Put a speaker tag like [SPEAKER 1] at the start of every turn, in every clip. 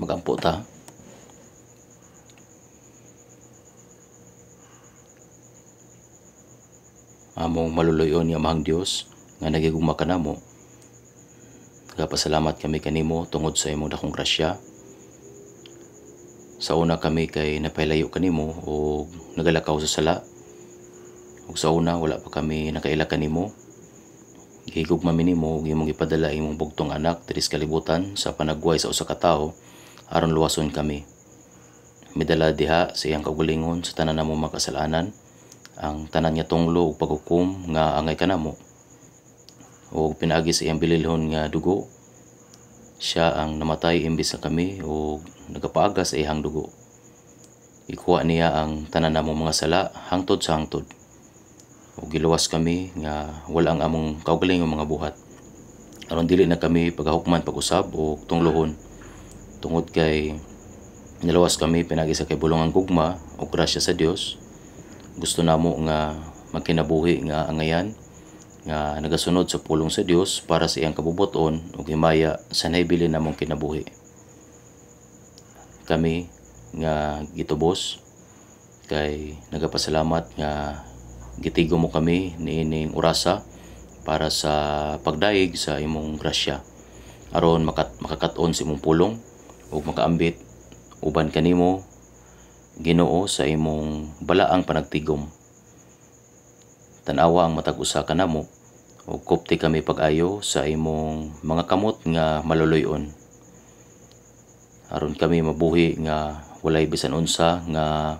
[SPEAKER 1] Magampo ta. Among maluluyon nga mahang Dios nga nagigugma kanamo. Nagapasalamat kami kanimo tungod sa imong dakong grasya. Sa una kami kay napailayo kanimo o nagalakaw sa sala. Ug sa una wala pa kami nakaila kanimo. Gihigugma mi nimo ug imong ipadala imong bugtong anak diri sa kalibutan sa panagbuhay sa usa ka tawo aron luwason kami. Midala diha sa iyang kaugalingon sa tanan namong makasalanan, ang tanan nga tunglo ug paghukom nga angay kanamo. O pinaagi sa iyang bililhon nga dugo, siya ang namatay imbis na kami o nagapaaga sa iyang dugo. Ikuha niya ang tanan namong mga sala hangtod sa hangtod. O giluwas kami nga wala ang among kaugalingong mga buhat. Aron dili na kami paghahukman pag-usab o tunglohon. Tungod kay niluwas kami pinagi sa kibulong gugma o grasya sa Dios. Gusto namo nga magkinabuhi nga angayan nga nagasunod sa pulong sa Dios para sa iyang kabubuton ug himaya sa nahibili namong kinabuhi. Kami nga gitubos kay nagapasalamat nga gitigo mo kami niining orasa para sa pagdaig sa imong grasya aron makakaton sa imong pulong ug makaambit uban kanimo Ginoo sa imong balaang panagtigom. Tanawa ang matag usa kanamo ug kupti kami pag-ayo sa imong mga kamot nga maluluyon aron kami mabuhi nga walay bisan unsa nga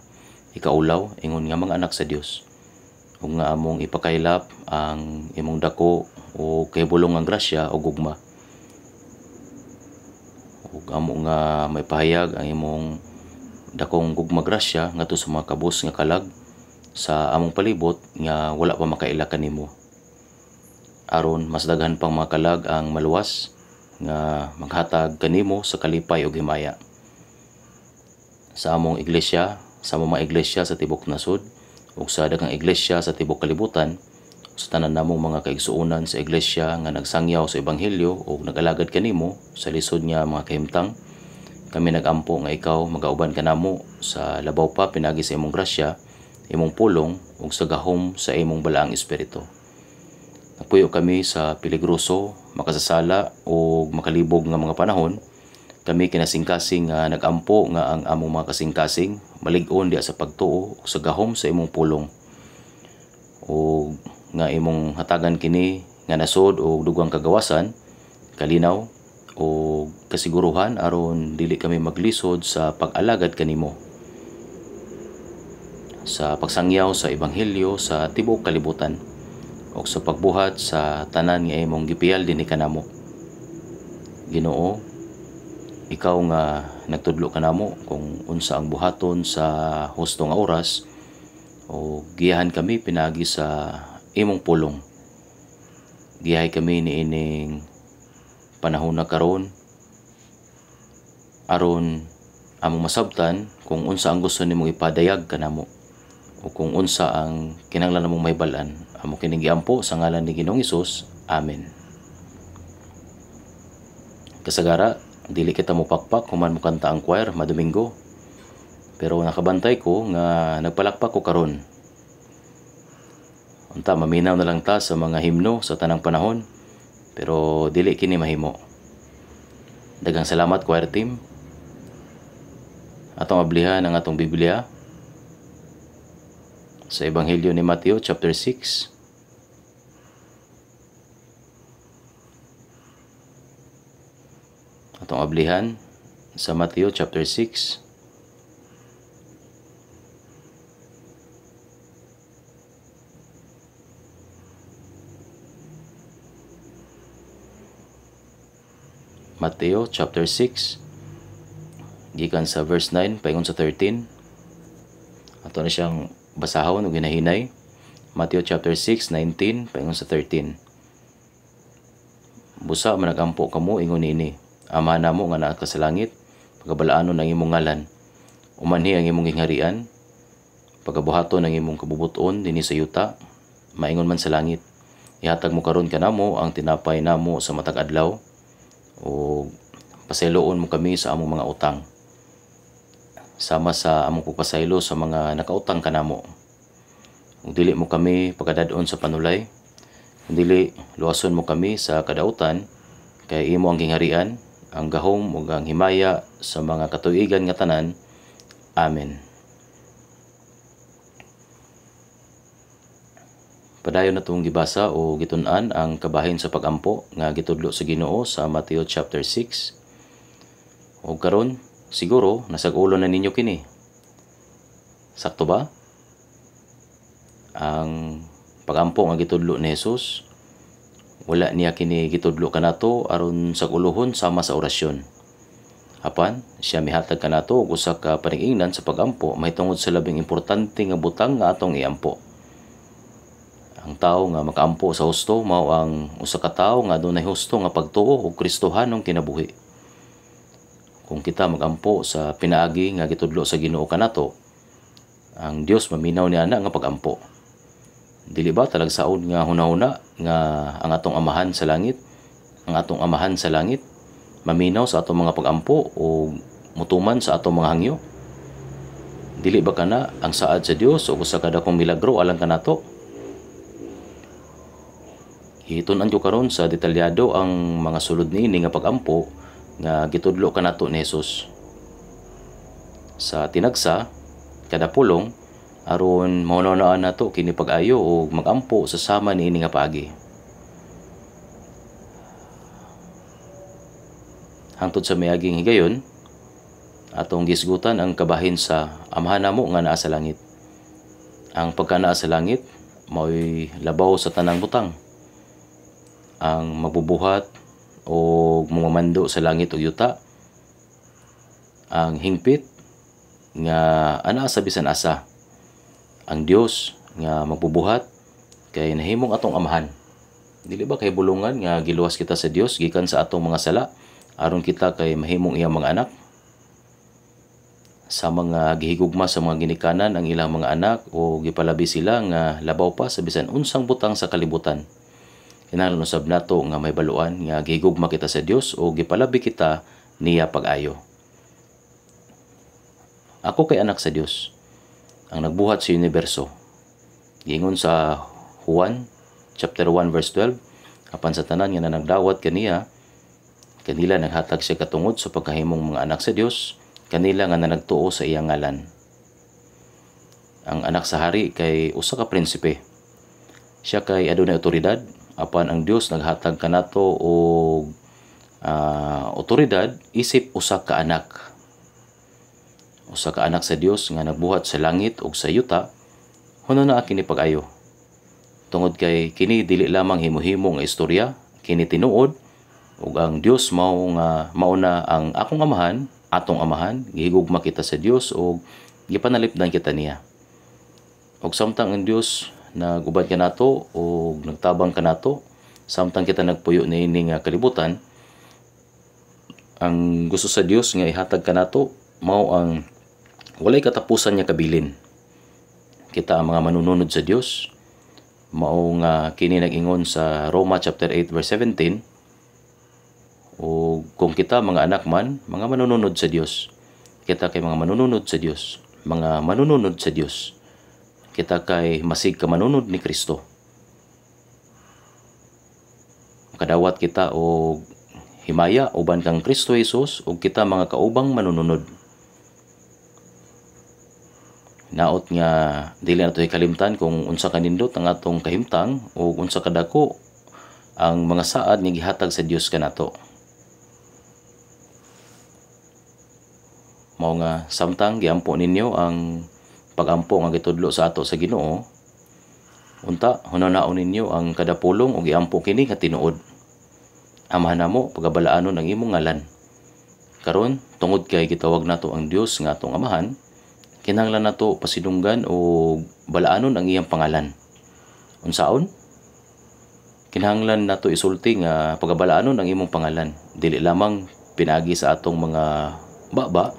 [SPEAKER 1] ikaulaw ingon nga mga anak sa Dios. Ug nga among ipakailap ang imong dako o kahibulong nga grasya o gugma. Ug amo nga may pahayag ang imong dakong gugma grasya ngadto sa mga kabus nga kalag sa among palibot nga wala pa makaila kanimo. Aron mas daghan pang mga kalag ang maluwas nga maghatag kanimo sa kalipay ug himaya. Sa among iglesia, sa mga iglesia sa tibok nasod, ug sa daghang iglesia sa tibok kalibutan, sa tanan namong mga kaigsuonan sa iglesia nga nagsangyaw sa ebanghelyo o nagalagad kanimo sa lisod nga mga kahimtang, kami nagampo nga ikaw magauban kanamo sa labaw pa pinagi sa imong grasya, imong pulong ug sa gahom sa imong balaang espiritu. Nagpuyo kami sa peligroso, makasasala o makalibog nga mga panahon. Kami kinasingkasing nga nagampo nga ang among mga kasingkasing malig-on diha sa pagtuo ug sa gahom sa imong pulong. O nga imong hatagan kini nga nasod o dugang kagawasan, kalinaw o kasiguruhan aron dili kami maglisod sa pag-alagad kanimo. Sa pagsangyaw sa ebanghelyo sa tibuok kalibutan o sa pagbuhat sa tanan nga imong gipiyal dinhi kanamo. Ginoo, ikaw nga nagtudlo kanamo kung unsa ang buhaton sa husto nga oras o giyahan kami pinagi sa imong pulong. Giyahay kami niining panahon na karon aron among masabtan kung unsa ang gusto nimong ipadayag kanamo o kung unsa ang kinahanglan namong mahibal-an. Amo kining giampo sa ngalan ni Ginoong Hesus. Amen. Kasagara, dili kita mupakpak human mo kanta ang choir madomingo. Pero nakabantay ko nga nagpalakpak ko karon. Unta maminaw na lang ta sa mga himno sa tanang panahon, pero dili kini mahimo. Daghang salamat choir team. Atong ablihan ang atong Biblia sa Ebanghelyo ni Mateo chapter 6. Atong ablihan sa Mateo chapter 6. Mateo chapter 6 gikan sa verse 9 paingon sa 13. Ato na siyang basahon ug hinahinay. Mateo chapter 6:19 paingon sa 13. Busa man nagampo kamo ingon niini. Ama namo nga naa ka sa langit, pagabalaanon ang imong ngalan. Umanhi ang imong gingharian, pagabuhaton ang imong kabubuton dinhi sa yuta, maingon man sa langit. Ihatag mo karon kanamo ang tinapay namo sa matag adlaw, o pasayloon mo kami sa among mga utang, sama sa among pagpasaylo sa mga nakautang kanamo. Kung dili mo kami pagkadadon sa panulay, kung dili luwason mo kami sa kadautan, kay imo ang gingharian, ang gahom ug ang himaya sa mga katuigan nga tanan. Amen. Padayon na itong gibasa o gitun-an ang kabahin sa pagampo nga gitudlo sa Ginoo sa Mateo chapter 6. O karon, siguro nasag-ulo na ninyo kini. Sakto ba? Ang pagampo nga gitudlo ni Jesus, wala niya kini gitudlo kanato aron sag-ulohon sama sa orasyon. Apan, siya mihatag kanato og usa ka panig-ingnan sa pagampo mahitungod sa labing importante nga butang nga atong iampo. Ang tao nga makaampo sa husto mao ang usa ka tawo nga dunay husto nga pagtuo og Kristohanong kinabuhi. Kung kita magampo sa pinaagi nga gitudlo sa Ginoo kanato, ang Dios maminaw niya na nga pagampo. Dili ba talagsaon nga hunahuna nga ang atong amahan sa langit, maminaw sa atong mga pagampo o mutuman sa atong mga hangyo? Dili ba kana ang saad sa Dios o usa ka dakong milagro alang kanato? Hitun-an ko karon sa detalyado ang mga sulod niini nga pagampo nga gitudlo kanato ni Jesus. Sa tinagsa, kada pulong aron maunawaan nato kini pag-ayo o magampo sa sama niini nga paagi. Hangtod sa miaging higayon, atong gisgutan ang kabahin sa amahan namo nga naa sa langit. Ang pagkanaa sa langit mao'y labaw sa tanang butang. Ang magbubuhat o mamando sa langit o yuta, ang hingpit nga ana sa bisan asa, ang Dios nga magbubuhat kay nahimong atong amahan. Dili ba kay bulungan nga giluwas kita sa Dios gikan sa atong mga sala aron kita kay mahimong iyang mga anak? Sa mga gihigugma sa mga ginikanan ang ilang mga anak o gipalabi sila nga labaw pa sa bisan unsang butang sa kalibutan. Kinahanglan usab nato nga may baluan nga gihigugma kita sa Dios o gipalabi kita niya pag-ayo. Ako kay anak sa Dios, ang nagbuhat sa universo. Giingon sa Juan chapter 1 verse 12, apan sa tanan nga nagdawat kaniya, kanila naghatag siya katungod sa pagkahimong mga anak sa Dios, kanila nga nagtuo sa iyang ngalan. Ang anak sa hari kay usa ka prinsipe. Siya kay adunay otoridad, apan ang Dios naghatag kanato og otoridad isip usa ka anak. Usa ka anak sa Dios nga nagbuhat sa langit ug sa yuta, huno na kini pag-ayo. Tungod kay kini dili lamang himo-himo nga istorya, kini tinuod ug ang Dios mao na ang akong amahan, atong amahan, gihigugma kita sa Dios ug gipanalipdan kita niya. Ug samtang ang Dios nagubad ka nato o nagtabang ka nato, samtang kita nagpuyo na ini nga kalibutan, ang gusto sa Dios nga ihatag ka nato mao ang walay katapusan niya kabilin. Kita ang mga manununod sa Dios, mao nga kini nag-ingon sa Roma chapter 8 verse 17, o kung kita mga anak man, mga manununod sa Dios, kita kay mga manununod sa Dios, mga manununod sa Dios, kita kay masig ka manunod ni Kristo. Makadawat kita o himaya uban kang Kristo Jesus ug kita mga kaubang manununod. Naot nga dili nato hikalimtan kung unsa kanindot ang atong kahimtang o unsa kadako ang mga saad nga gihatag sa Dios kanato. Mao nga samtang giampo ninyo ang pagampo nga gitudlo sa ato sa Ginoo, unta hunanaon ninyo ang kada pulong ug giampo kini nga tinuod. Amahan namo pagabalaanon ang imong ngalan. Karon tungod kay gitawag nato ang Dios nga atong amahan, kinahanglan nato pasidunggan o balaanon ang iyang pangalan. Unsaon? Kinahanglan nato isulti nga pagabalaanon ang imong pangalan, dili lamang pinagi sa atong mga baba,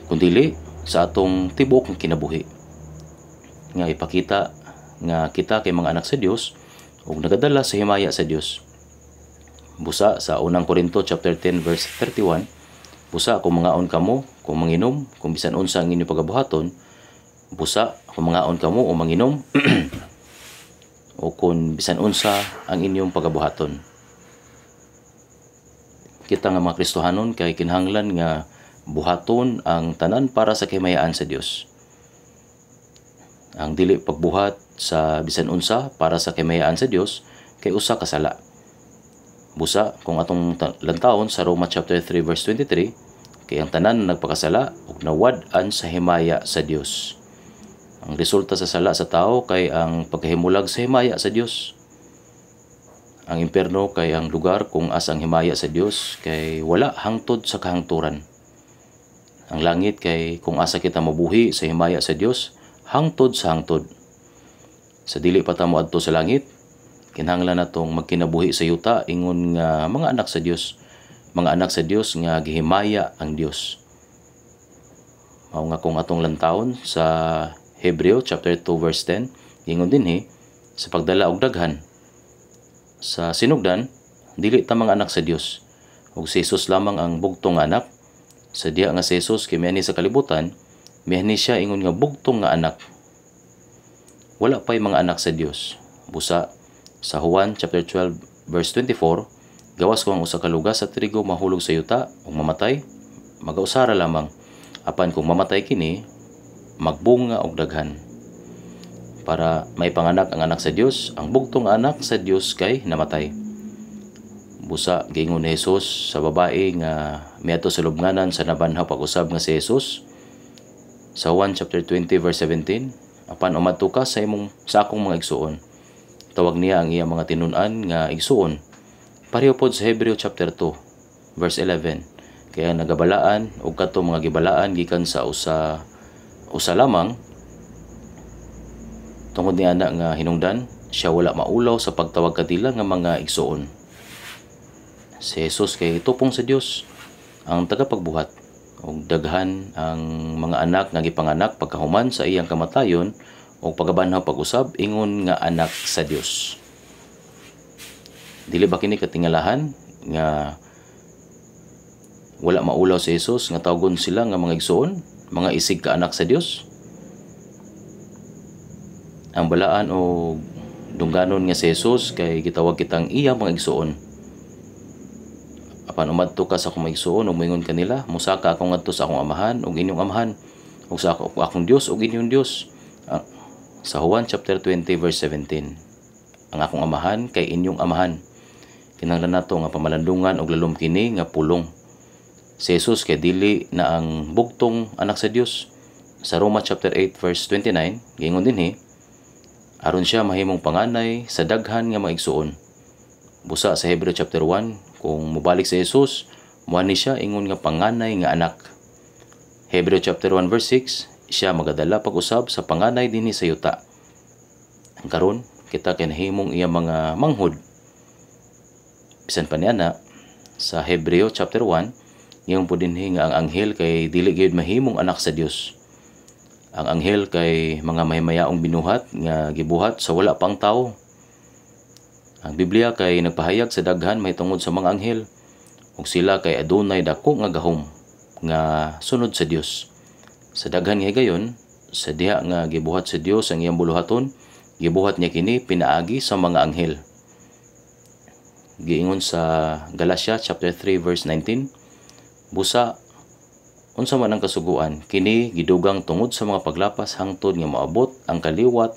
[SPEAKER 1] kundili sa atong tibok nga kinabuhi. Nga ipakita nga kita kay mga anak sa Dios ug nagadala sa himaya sa Dios. Busa sa unang Korinto chapter 10 verse 31, busa kung mangaon kamo, kung manginom, kung bisan unsa ang inyong pagabuhaton, busa kung mangaon kamo o manginom o kung bisan unsa ang inyong pagabuhaton. Kita nga mga Kristohanon kay kinahanglan nga buhaton ang tanan para sa kahimayaan sa Dios. Ang dili pagbuhat sa bisan unsa para sa kahimayaan sa Dios kay usa ka sala. Busa kung atong lantawon sa Roma chapter 3 verse 23, kay ang tanan nagpakasala ug nawad-an sa himaya sa Dios. Ang resulta sa sala sa tao kay ang pagkahimulag sa himaya sa Dios. Ang impierno kay ang lugar kung asa ang himaya sa Dios kay wala hangtod sa kahangturan. Ang langit kay kung asa kita mabuhi sa himaya sa Dios, hangtod sa hangtod. Sa dili pa ta moadto sa langit, kinahanglan natong magkinabuhi sa yuta ingon nga mga anak sa Dios, mga anak sa Dios nga gihimaya ang Dios. Mao nga kung atong lantawon sa Hebreo chapter 2 verse 10, ingon dinhi sa pagdala og daghan sa sinugdan, dili ta mga anak sa Dios. Ug si Jesus lamang ang bugtong nga anak. Sa diha nga si Jesus kay miani sa kalibutan, miani siya ingon nga bugtong nga anak. Wala pay mga anak sa Dios. Busa sa Juan chapter 12 verse 24, gawas ko ang usa ka lugas sa trigo mahulog sa yuta ug mamatay, magausara lamang. Apan kung mamatay kini, magbunga og daghan. Para may panganak ang anak sa Dios, ang bugtong anak sa Dios kay namatay. Busa giingon ni Jesus sa babae nga miadto sa lubnganan sa nabanhaw pag-usab nga si Jesus. Sa Juan chapter 20 verse 17, apan umadto ka sa akong mga igsuon. Tawag niya ang iyang mga tinun-an nga igsuon. Pareho pod sa Hebreo chapter 2 verse 11. Kaya nagabalaan og kadto mga gibalaan gikan sa usa lamang. Tungod niya na nga hinungdan, siya wala maulaw sa pagtawag kadila nga mga igsuon. Si Jesus kay tupong sa Dios, ang tagapagbuhat, ug daghan ang mga anak nga gipanganak pagkahuman sa iyang kamatayon ug pagabanhaw pag-usab ingon nga anak sa Dios. Dili ba kini katingalahan nga wala maulaw si Jesus nga tawgon sila nga mga igsuon, mga isig ka anak sa Dios? Ang balaan o dungganon nga si Jesus kay gitawag kitang iya mga igsuon. Apan umadto ka sa akong igsuon ug moingon kanila, musaka ako ngadto sa akong amahan ug inyong amahan, ug sa akong Dios ug inyong Dios. Sa Juan chapter 20 verse 17, ang akong amahan kay inyong amahan. Kinahanglan nato nga pamalandungan og lalom kini nga pulong. Si Jesus kay dili na ang bugtong anak sa Dios. Sa Roma chapter 8 verse 29, giingon dinhi, aron siya mahimong panganay sa daghan nga mga igsuon. Busa sa Hebreo chapter 1, kung mubalik sa Jesus, muani siya ingon nga panganay nga anak. Hebreo chapter 1 verse 6, siya magadala pag-usab sa panganay dinhi sa yuta. Karon kita kay nahimong iya mga manghod. Bisan pa niana sa Hebreo chapter 1, ingon po dinhi nga ang anghel kay dili gyud mahimong anak sa Dios. Ang anghel kay mga mahimayaong binuhat nga gibuhat sa wala pang tao. Ang Biblia kay nagpahayag sa daghan mahitungod sa mga anghel ug sila kay adunay dako nga gahom nga sunod sa Dios. Sa daghan nga higayon, sa diha nga gibuhat sa Dios ang iyang buluhaton, gibuhat niya kini pinaagi sa mga anghel. Giingon sa Galatia chapter 3 verse 19, busa unsa man ang kasuguan, kini gidugang tungod sa mga paglapas hangtod nga maabot ang kaliwat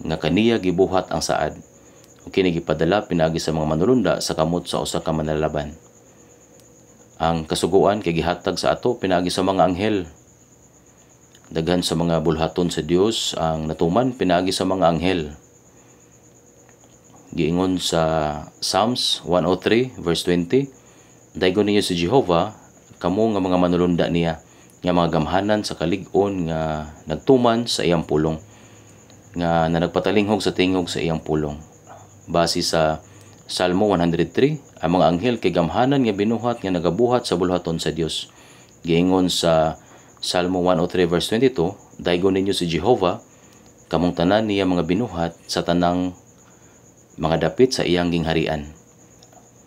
[SPEAKER 1] nga kaniya gibuhat ang saad. Ug kini gipadala pinaagi sa mga manulunda sa kamot sa usa ka manlalaban. Ang kasuguan kay gihatag sa ato pinaagi sa mga anghel. Daghan sa mga bulhaton sa Dios ang natuman pinaagi sa mga anghel. Giingon sa Psalms 103 verse 20, daygon ninyo si Jehovah, kamo nga mga manulunda niya, nga mga gamhanan sa kalig-on nga nagtuman sa iyang pulong, nga nagpatalinghog sa tingog sa iyang pulong. Base sa Salmo 103, ang mga anghel kay gamhanan nga binuhat nga nagabuhat sa bulhaton sa Dios. Giingon sa Salmo 103 verse 22, daygon ninyo si Jehovah, kamong tanan niya mga binuhat sa tanang mga dapit sa iyang gingharian.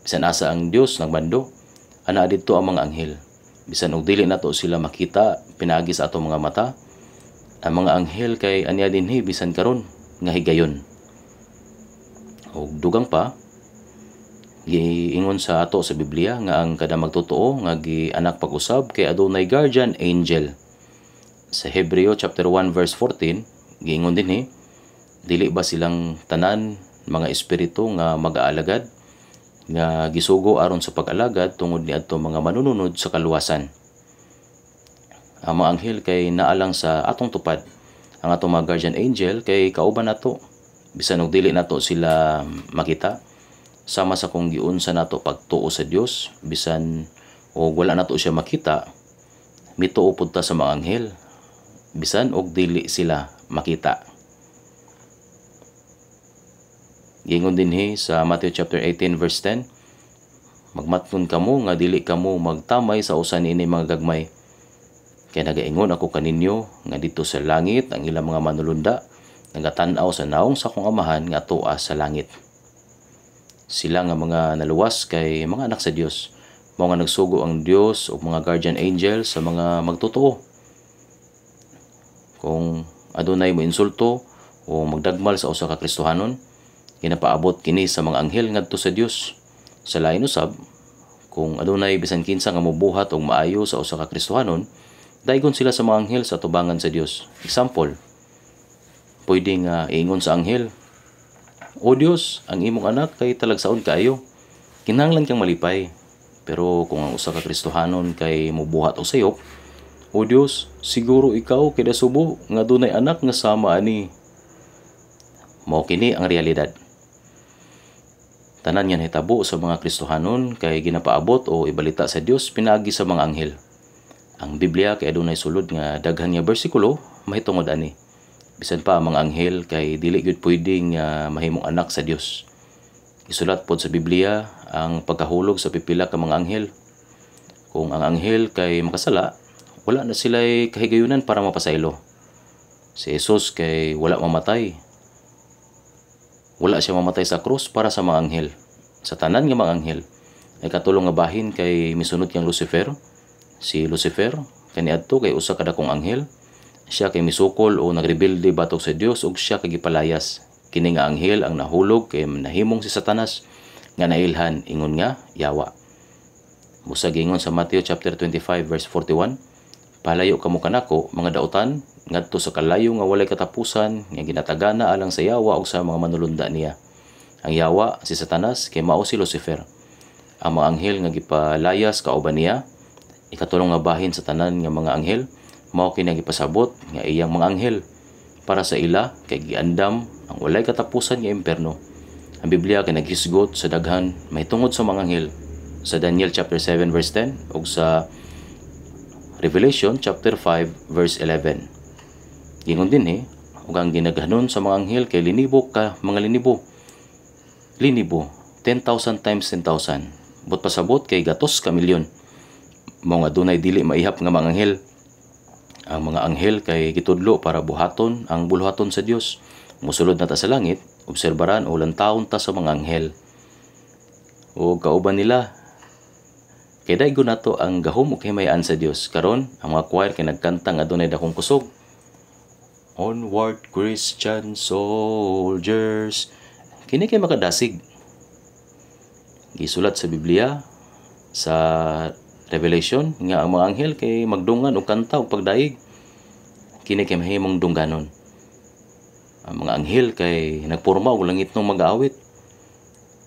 [SPEAKER 1] Bisan asa ang Dios nagbando, ana didto ang mga anghel. Bisan og dili nato sila makita pinaagi sa ato mga mata, ang mga anghel kay anya dinhi bisan karon nga higayon. Og dugang pa, giingon sa ato sa Biblia nga ang kada magtotoo nga gianak pag-usab kay adunay guardian angel. Sa Hebreo chapter 1 verse 14, giingon dinhi, dili ba silang tanan mga espiritu nga mag-aalagad nga gisugo aron sa pag-alagad tungod niadto mga manununod sa kaluwasan. Ang mga anghel kay naalang sa atong tupad. Ang atong mga guardian angel kay kauban nato. Bisan og dili nato sila makita, sama sa kung giunsa nato pagtuo sa Dios, bisan og wala nato siya makita, mituo pud ta sa mga anghel, bisan og dili sila makita. Gingon dinhi sa Matthew chapter 18 verse 10, magmatnon kamo nga dili kamo magtamay sa usa niini mga gagmay. Kaya nagaingon ako kaninyo nga dito sa langit ang ilang mga manulunda nagatan-aw sa naong sa kong amahan nga tuwa sa langit. Sila nga mga naluwas kay mga anak sa Dios, mao nga nagsugo ang Dios og mga guardian angel sa mga magtotoo. Kung adunay mo insulto o magdagmal sa usa ka Kristohanon, ginapaabot kini sa mga anghel ngadto sa Dios. Sa lain usab, kung adunay bisan kinsa nga mobuhat og maayo sa usa ka Kristohanon, daigon sila sa mga anghel sa tubangan sa Dios. Example, pwede nga iingon sa anghel, O Dios, ang imong anak kay talagsaon kaayo, kinahanglan kang malipay. Pero kung ang usa ka Kristohanon kay mobuhat og sayop, O Dios, siguro ikaw kay subo nga dunay anak nga sama ani. Mao kini ang realidad. Tanan yan hitabo sa mga Kristohanon kay ginapaabot o ibalita sa Dios pinaagi sa mga anghel. Ang Biblia kay adunay sulod nga daghan nga bersikulo mahitungod ani. Bisan pa ang mga anghel kay dili gyud pwedeng mahimong anak sa Dios. Isulat pod sa Biblia ang pagkahulog sa pipila ka mga anghel. Kung ang anghel kay makasala, wala na sila'y kahigayunan para mapasaylo. Si Jesus kay wala mamatay. Wala siya mamatay sa krus para sa mga anghel. Sa tanan nga mga anghel ay katulong nga bahin kay misunod kang Lucifer. Si Lucifer kaniadto kay usa ka dakong anghel. Siya kay misukol o nagrebelde batok sa Dios ug siya kay gipalayas. Kini nga anghel ang nahulog kay nahimong si Satanas nga nailhan ingon nga yawa. Busag ingon sa Matthew chapter 25 verse 41, palayo kamo kanako mga dautan ngadto sa kalayo nga walay katapusan nga ginatagana alang sa yawa ug sa mga manulunda niya. Ang yawa si Satanas kay mao si Lucifer. Ang mga anghel nga gipalayas kauban niya, ikatulong nga bahin sa tanan nga mga anghel, mao kini gipasabot nga iyang mga anghel para sa ila kay giandam ang walay katapusan nga impierno. Ang Biblia kay naghisgot sa daghan mahitungod sa mga anghel sa Daniel chapter 7 verse 10 ug sa Revelation chapter 5 verse 11. Gingon dinhi ug ang ginaghanon sa mga anghel kay linibo ka mga linibo. Linibo 10,000 times 10,000. But pasabot kay gatos ka milyon. Mao nga dunay dili maihap nga mga anghel. Ang mga anghel kay gitudlo para buhaton ang buluhaton sa Dios. Musulod na ta sa langit, obserbaran o lantawon ta sa mga anghel. O kauban nila, kay daygo nato ang gahom ug himayan sa Dios. Karon ang mga choir kay nagkanta nga adunay dakong kusog. Onward Christian soldiers. Kini kay makadasig. Gisulat sa Biblia sa Revelation nga ang mga anghel kay magdungan og kanta og pagdaig. Kini kay mahimong dungganon. Ang mga anghel kay nagporma og langitnong mag-aawit.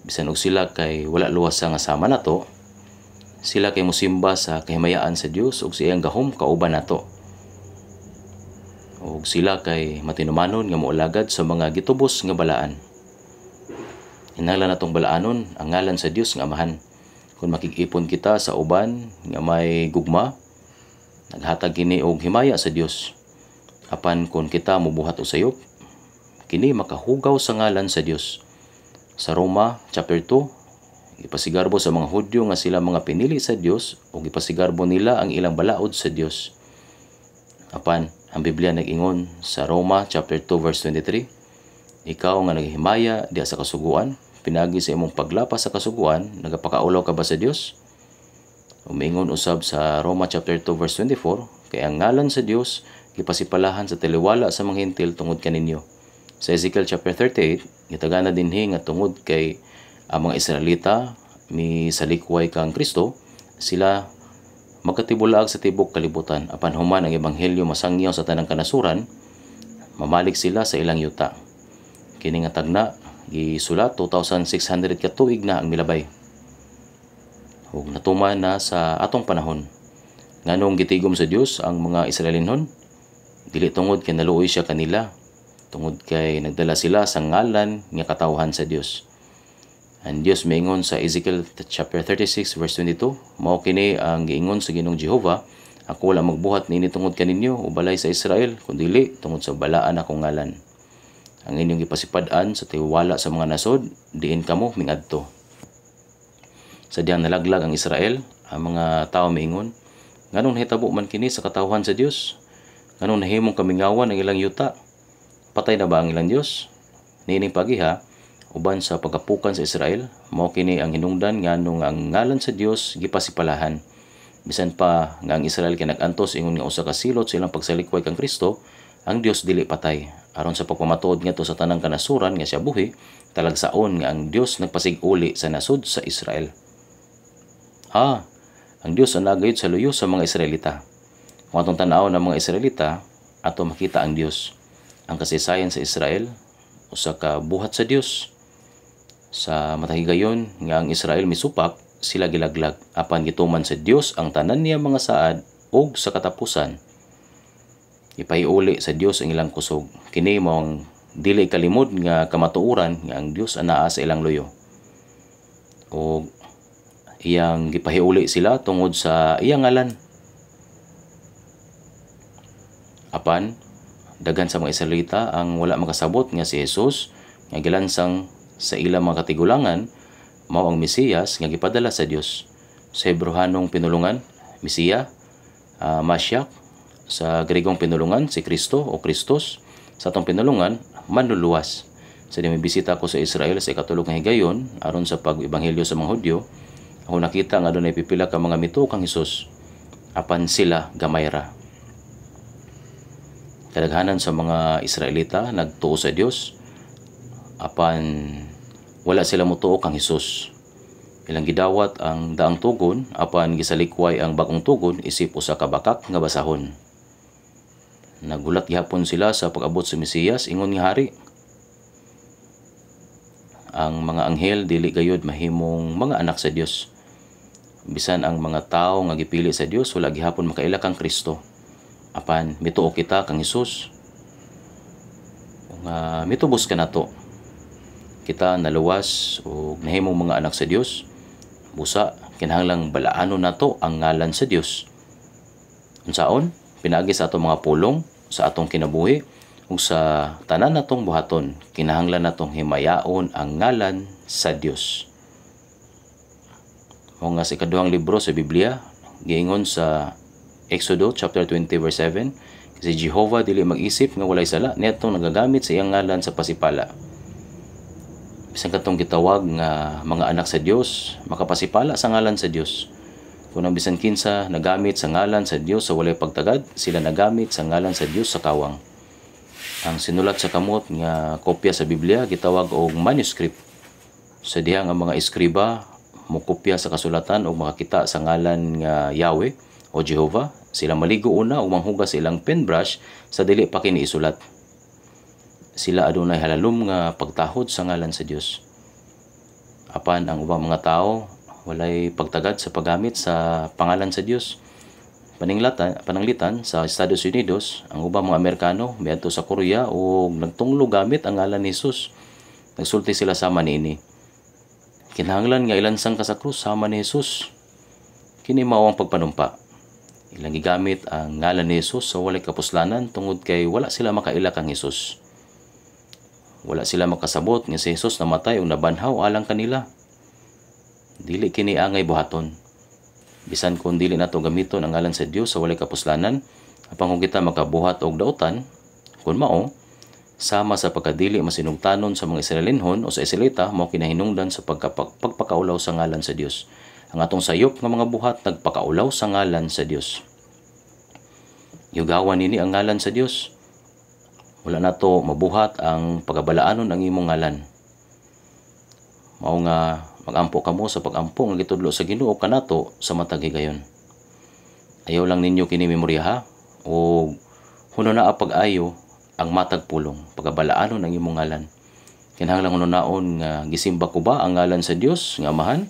[SPEAKER 1] Bisan og sila kay wala luwas nga sama nato, sila kay mosimba sa kahimayaan sa Dios ug sa iyang gahom kauban nato. Ug sila kay matinumanon nga moalagad sa mga gitubos nga balaan. Hinahanglan natong balaanon ang ngalan sa Dios nga Amahan. Kung makikipon kita sa uban nga may gugma, naghatag kini og himaya sa Dios. Apan kung kita mobuhat og sayop, kini makahugaw sa ngalan sa Dios. Sa Roma chapter 2, ipasigarbo sa mga Hudyo nga sila mga pinili sa Dios ug ipasigarbo nila ang ilang balaod sa Dios. Apan ang Biblia nag-ingon sa Roma chapter 2 verse 23, ikaw nga naghimaya diha sa kasuguan, pinagi sa imong paglapas sa kasuguan, nagapakaulaw ka ba sa Dios? Umingon usab sa Roma chapter 2 verse 24, kay ang ngalan sa Dios gipasipalahan sa tiliwala sa mga Hentil tungod kaninyo. Sa Ezekiel chapter 38, gitagana dinhi nga tungod kay ang mga Israelita misalikway kang Kristo, sila magkatibulaag sa tibok kalibutan. Apan human ang ebanghelyo masangyaw sa tanang kanasuran, mamalik sila sa ilang yuta. Kini nga tagna gisulat 2,600 ka tuig na ang milabay. Ug natuman na sa atong panahon. Nganong gitigom sa Dios ang mga Israelinon? Dili tungod kay naluoy siya kanila, tungod kay nagdala sila sa ngalan nga katawhan sa Dios. Ang Dios miingon sa Ezekiel chapter 36 verse 22, mao kini ang giingon sa Ginoong Jehova, ako wala magbuhat niini tungod kaninyo o balay sa Israel, kundi tungod sa balaan akong ngalan. Ang inyong ipasipad-an sa tiwala sa mga nasod, diin kamo mingadto. Sa diyang nalaglag ang Israel, ang mga tao miingon, nganong nahitabo man kini sa katawhan sa Dios? Nganong nahimong kamingawan ang ilang yuta? Patay na ba ang ilang Dios? Niining pagiha, uban sa pagkapukan sa Israel, mao kini ang hinungdan nganong ang ngalan sa Dios gipasipalahan. Bisan pa nga ang Israel kay nag-antos ingon nga usa ka silot sa ilang pagsalikway kang Kristo, ang Dios dili patay. Aron sa pagpamatuod ngadto sa tanang kanasuran nga siya buhi, talagsaon nga ang Dios nagpasig-uli sa nasod sa Israel. Ang Dios ang nagayod sa luyo sa mga Israelita. Kung atong tanaw ng mga Israelita, ato makita ang Dios. Ang kasaysayan sa Israel, usa ka buhat sa Dios. Sa matahigayon nga ang Israel misupak, sila gilaglag. Apan gituman sa Dios ang tanan niya mga saad ug sa katapusan. Ipahiuli sa Dios ang ilang kusog. Kini mao ang dili kalimod nga kamatuoran nga ang Dios anaa sa ilang luyo. O iyang gipahiuli sila tungod sa iyang ngalan. Apan daghan sa mga Israelita ang wala makasabot nga si Jesus nga gilansang sa ilang mga katigulangan mao ang Mesiyas nga gipadala sa Dios. Sa Hebrehanong pinulungan, Mesiya, Mashiach, sa Gregong pinulungan si Kristo o Kristos, sa atong pinulungan manluluwas. Sa may bisita ko sa Israel sa ikatulog nga higayon aron sa pag-ebanghelyo sa mga Hudyo, ako nakita nga doon ay pipila ka mga mito kang Hesus, apan sila gamay ra. Kadaghanan sa mga Israelita nagtuo sa Dios, apan wala sila motuo kang Hesus. Ilang gidawat ang daang tugon, apan gisalikway ang bagong tugon isip usa ka bakak nga basahon. Nagulat gihapon sila sa pag-abot sa Mesiyas, ingon nga hari. Ang mga anghel dili gayud mahimong mga anak sa Dios. Bisan ang mga tao nga gipili sa Dios wala gihapon makaila kang Kristo. Apan mituo kita kang Hesus. Nga mitubos ka nato. Kita naluwas o nahimong mga anak sa Dios. Busa kinahanglang balaano nato ang ngalan sa Dios. Unsaon? Pinaagi sa atong mga pulong, sa atong kinabuhi, ug sa tanan natong buhaton, kinahanglan natong himayaon ang ngalan sa Dios. O nga sa ikaduhang libro sa Biblia, giingon sa Exodo chapter 20 verse 7, kasi Jehovah dili mag-isip nga walay sala, nitong nagagamit sa iyang ngalan sa pasipala. Bisan katong gitawag nga mga anak sa Dios, makapasipala sa ngalan sa Dios. Kung ang bisan kinsa nagamit sa ngalan sa Dios sa walay pagtagad, sila nagamit sa ngalan sa Dios sa kawang. Ang sinulat sa kamot nga kopya sa Biblia gitawag og manuscript. Sa dihang ang mga eskriba mukopya sa kasulatan o makakita sa ngalan nga Yahweh o Jehovah, sila maligo una o manghugas sa ilang penbrush sa dili pa kini isulat. Sila adunay halalom nga pagtahod sa ngalan sa Dios. Apan ang ubang mga tao walay pagtagad sa paggamit sa pangalan sa Dios. Pananglitan sa Estados Unidos, ang ubang mga Amerikano miadto sa Korea o nagtunglo gamit ang ngalan ni Jesus. Nagsulti sila sama niini. Kinahanglan nga ilansang ka sa krus sama ni Jesus. Kini mao ang pagpanumpa. Ilang gigamit ang ngalan ni Jesus sa walay kapuslanan tungod kay wala sila makaila kang Jesus. Wala sila makasabot nga si Jesus namatay o nabanhaw alang kanila. Dili kini angay buhaton. Bisan kung dili nato gamiton ang ngalan sa Dios sa walay kapuslanan, apang kung kita makabuhat og dautan, kun mao, sama sa pagkadili masinungtanon sa mga Israelinhon o sa Israelita mao kinahinungdan sa pagpakaulaw sa ngalan sa Dios. Ang atong sayop nga mga buhat nagpakaulaw sa ngalan sa Dios. Yugawan nini ang ngalan sa Dios. Wala nato mabuhat ang pagabalaanon ang imong ngalan. Mao nga magampo kamo sa pagampo nga gitudlo sa Ginoo kanato sa matag higayon. Ayaw lang ninyo kini memoryaha o huno na pag-ayo ang matag pulong pagabalaanon ang imong ngalan. Kinahanglan hunonaon nga gisimba ko ba ang ngalan sa Dios nga Amahan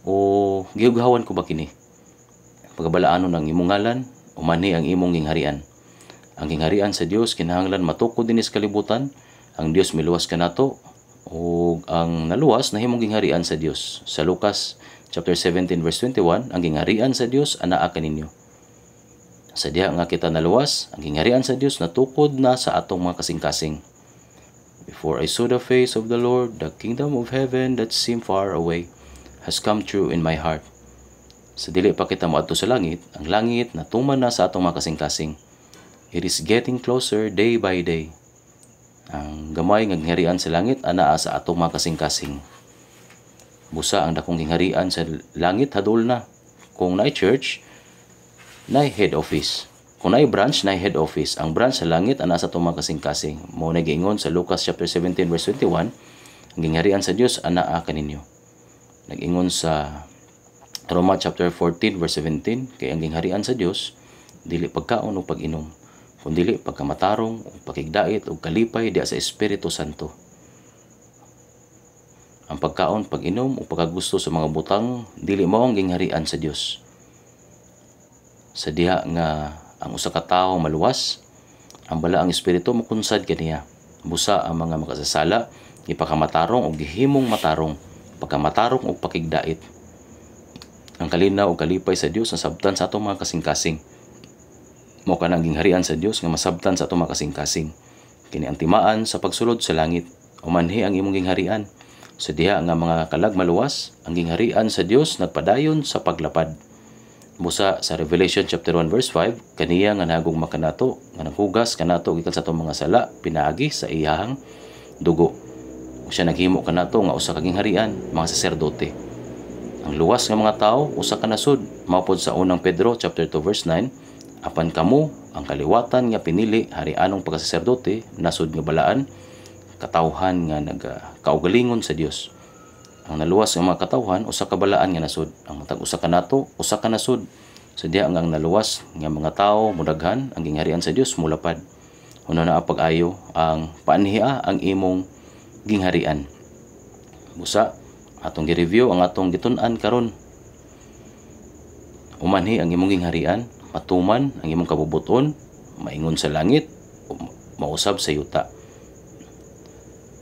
[SPEAKER 1] o gihughawan ko ba kini? Pagabalaanon ang imong ngalan umani ang imong gingharian. Ang gingharian sa Dios kinahanglan matukod dinis kalibutan. Ang Dios miluwas kanato o ang naluwas nahimong gingharian sa Dios. Sa Lucas chapter 17 verse 21, ang gingharian sa Dios anaa kaninyo. Sa diha nga kita naluwas, ang gingharian sa Dios natukod na sa atong mga kasing-kasing. Before I saw the face of the Lord, the kingdom of heaven that seemed far away has come true in my heart. Sa dili pa kita moadto sa langit, ang langit natuman na sa atong mga kasing-kasing. It is getting closer day by day. Ang gamay nga gingharian sa langit anaa sa atong mga kasing-kasing. Busa ang dakong gingharian sa langit hadul na. Kung naay church, naay head office. Kung naay branch, naay head office. Ang branch sa langit anaa sa atong mga kasing-kasing. Mao na giingon sa Lucas chapter 17 verse 21, ang gingharian sa Dios anaa kaninyo. Nag-ingon sa Roma chapter 14 verse 17, kay ang gingharian sa Dios dili pagkaon o pag-inom, kundi pagkamatarong o pakigdait o kalipay diha sa Espiritu Santo. Ang pagkaon, pag-inom o pagkagusto sa mga butang dili mao ang gingharian sa Dios. Sa diha nga ang usa ka tawo maluwas, ang bala ang espiritu makunsad kaniya. Busa ang mga makasasala ipakamatarong o gihimong matarong, pagkamatarong o pakigdait. Ang kalinaw o kalipay sa Dios nasabtan sa atong mga kasing-kasing. Mao kanang gingharian sa Dios nga masabtan sa atong mga kasing-kasing. Kini ang timaan sa pagsulod sa langit, umanhi ang imong gingharian. Sa diha nga mga kalag maluwas, ang gingharian sa Dios nagpadayon sa paglapad. Busa sa Revelation chapter 1 verse 5, kaniya nga nagugma kanato, nga naghugas kanato gikan sa atong mga sala, pinaagi sa iyahang dugo. Siya naghimo kanato nga usa ka gingharian, mga saserdote. Ang luwas nga mga tao usa ka nasud, maupod sa unang Pedro chapter 2 verse 9, apan kamo ang kaliwatan nga pinili harianong pagsaserdote, nasud nga balaan, katawhan nga nagkaugalingon sa Dios. Ang naluwas nga mga katawhan usa ka balaan nga nasud. Ang matag usa ka nato usa ka nasud. Sa diha nga ang naluwas nga mga tao mudaghan, ang gingharian sa Dios mulapad. Uno na pag-ayo ang paanhiya ang imong gingharian. Busa atong gi-review ang atong gitun-an karon. Umanhi ang imong gingharian, matuman ang imong kabubuton, maingon sa langit, mausab sa yuta.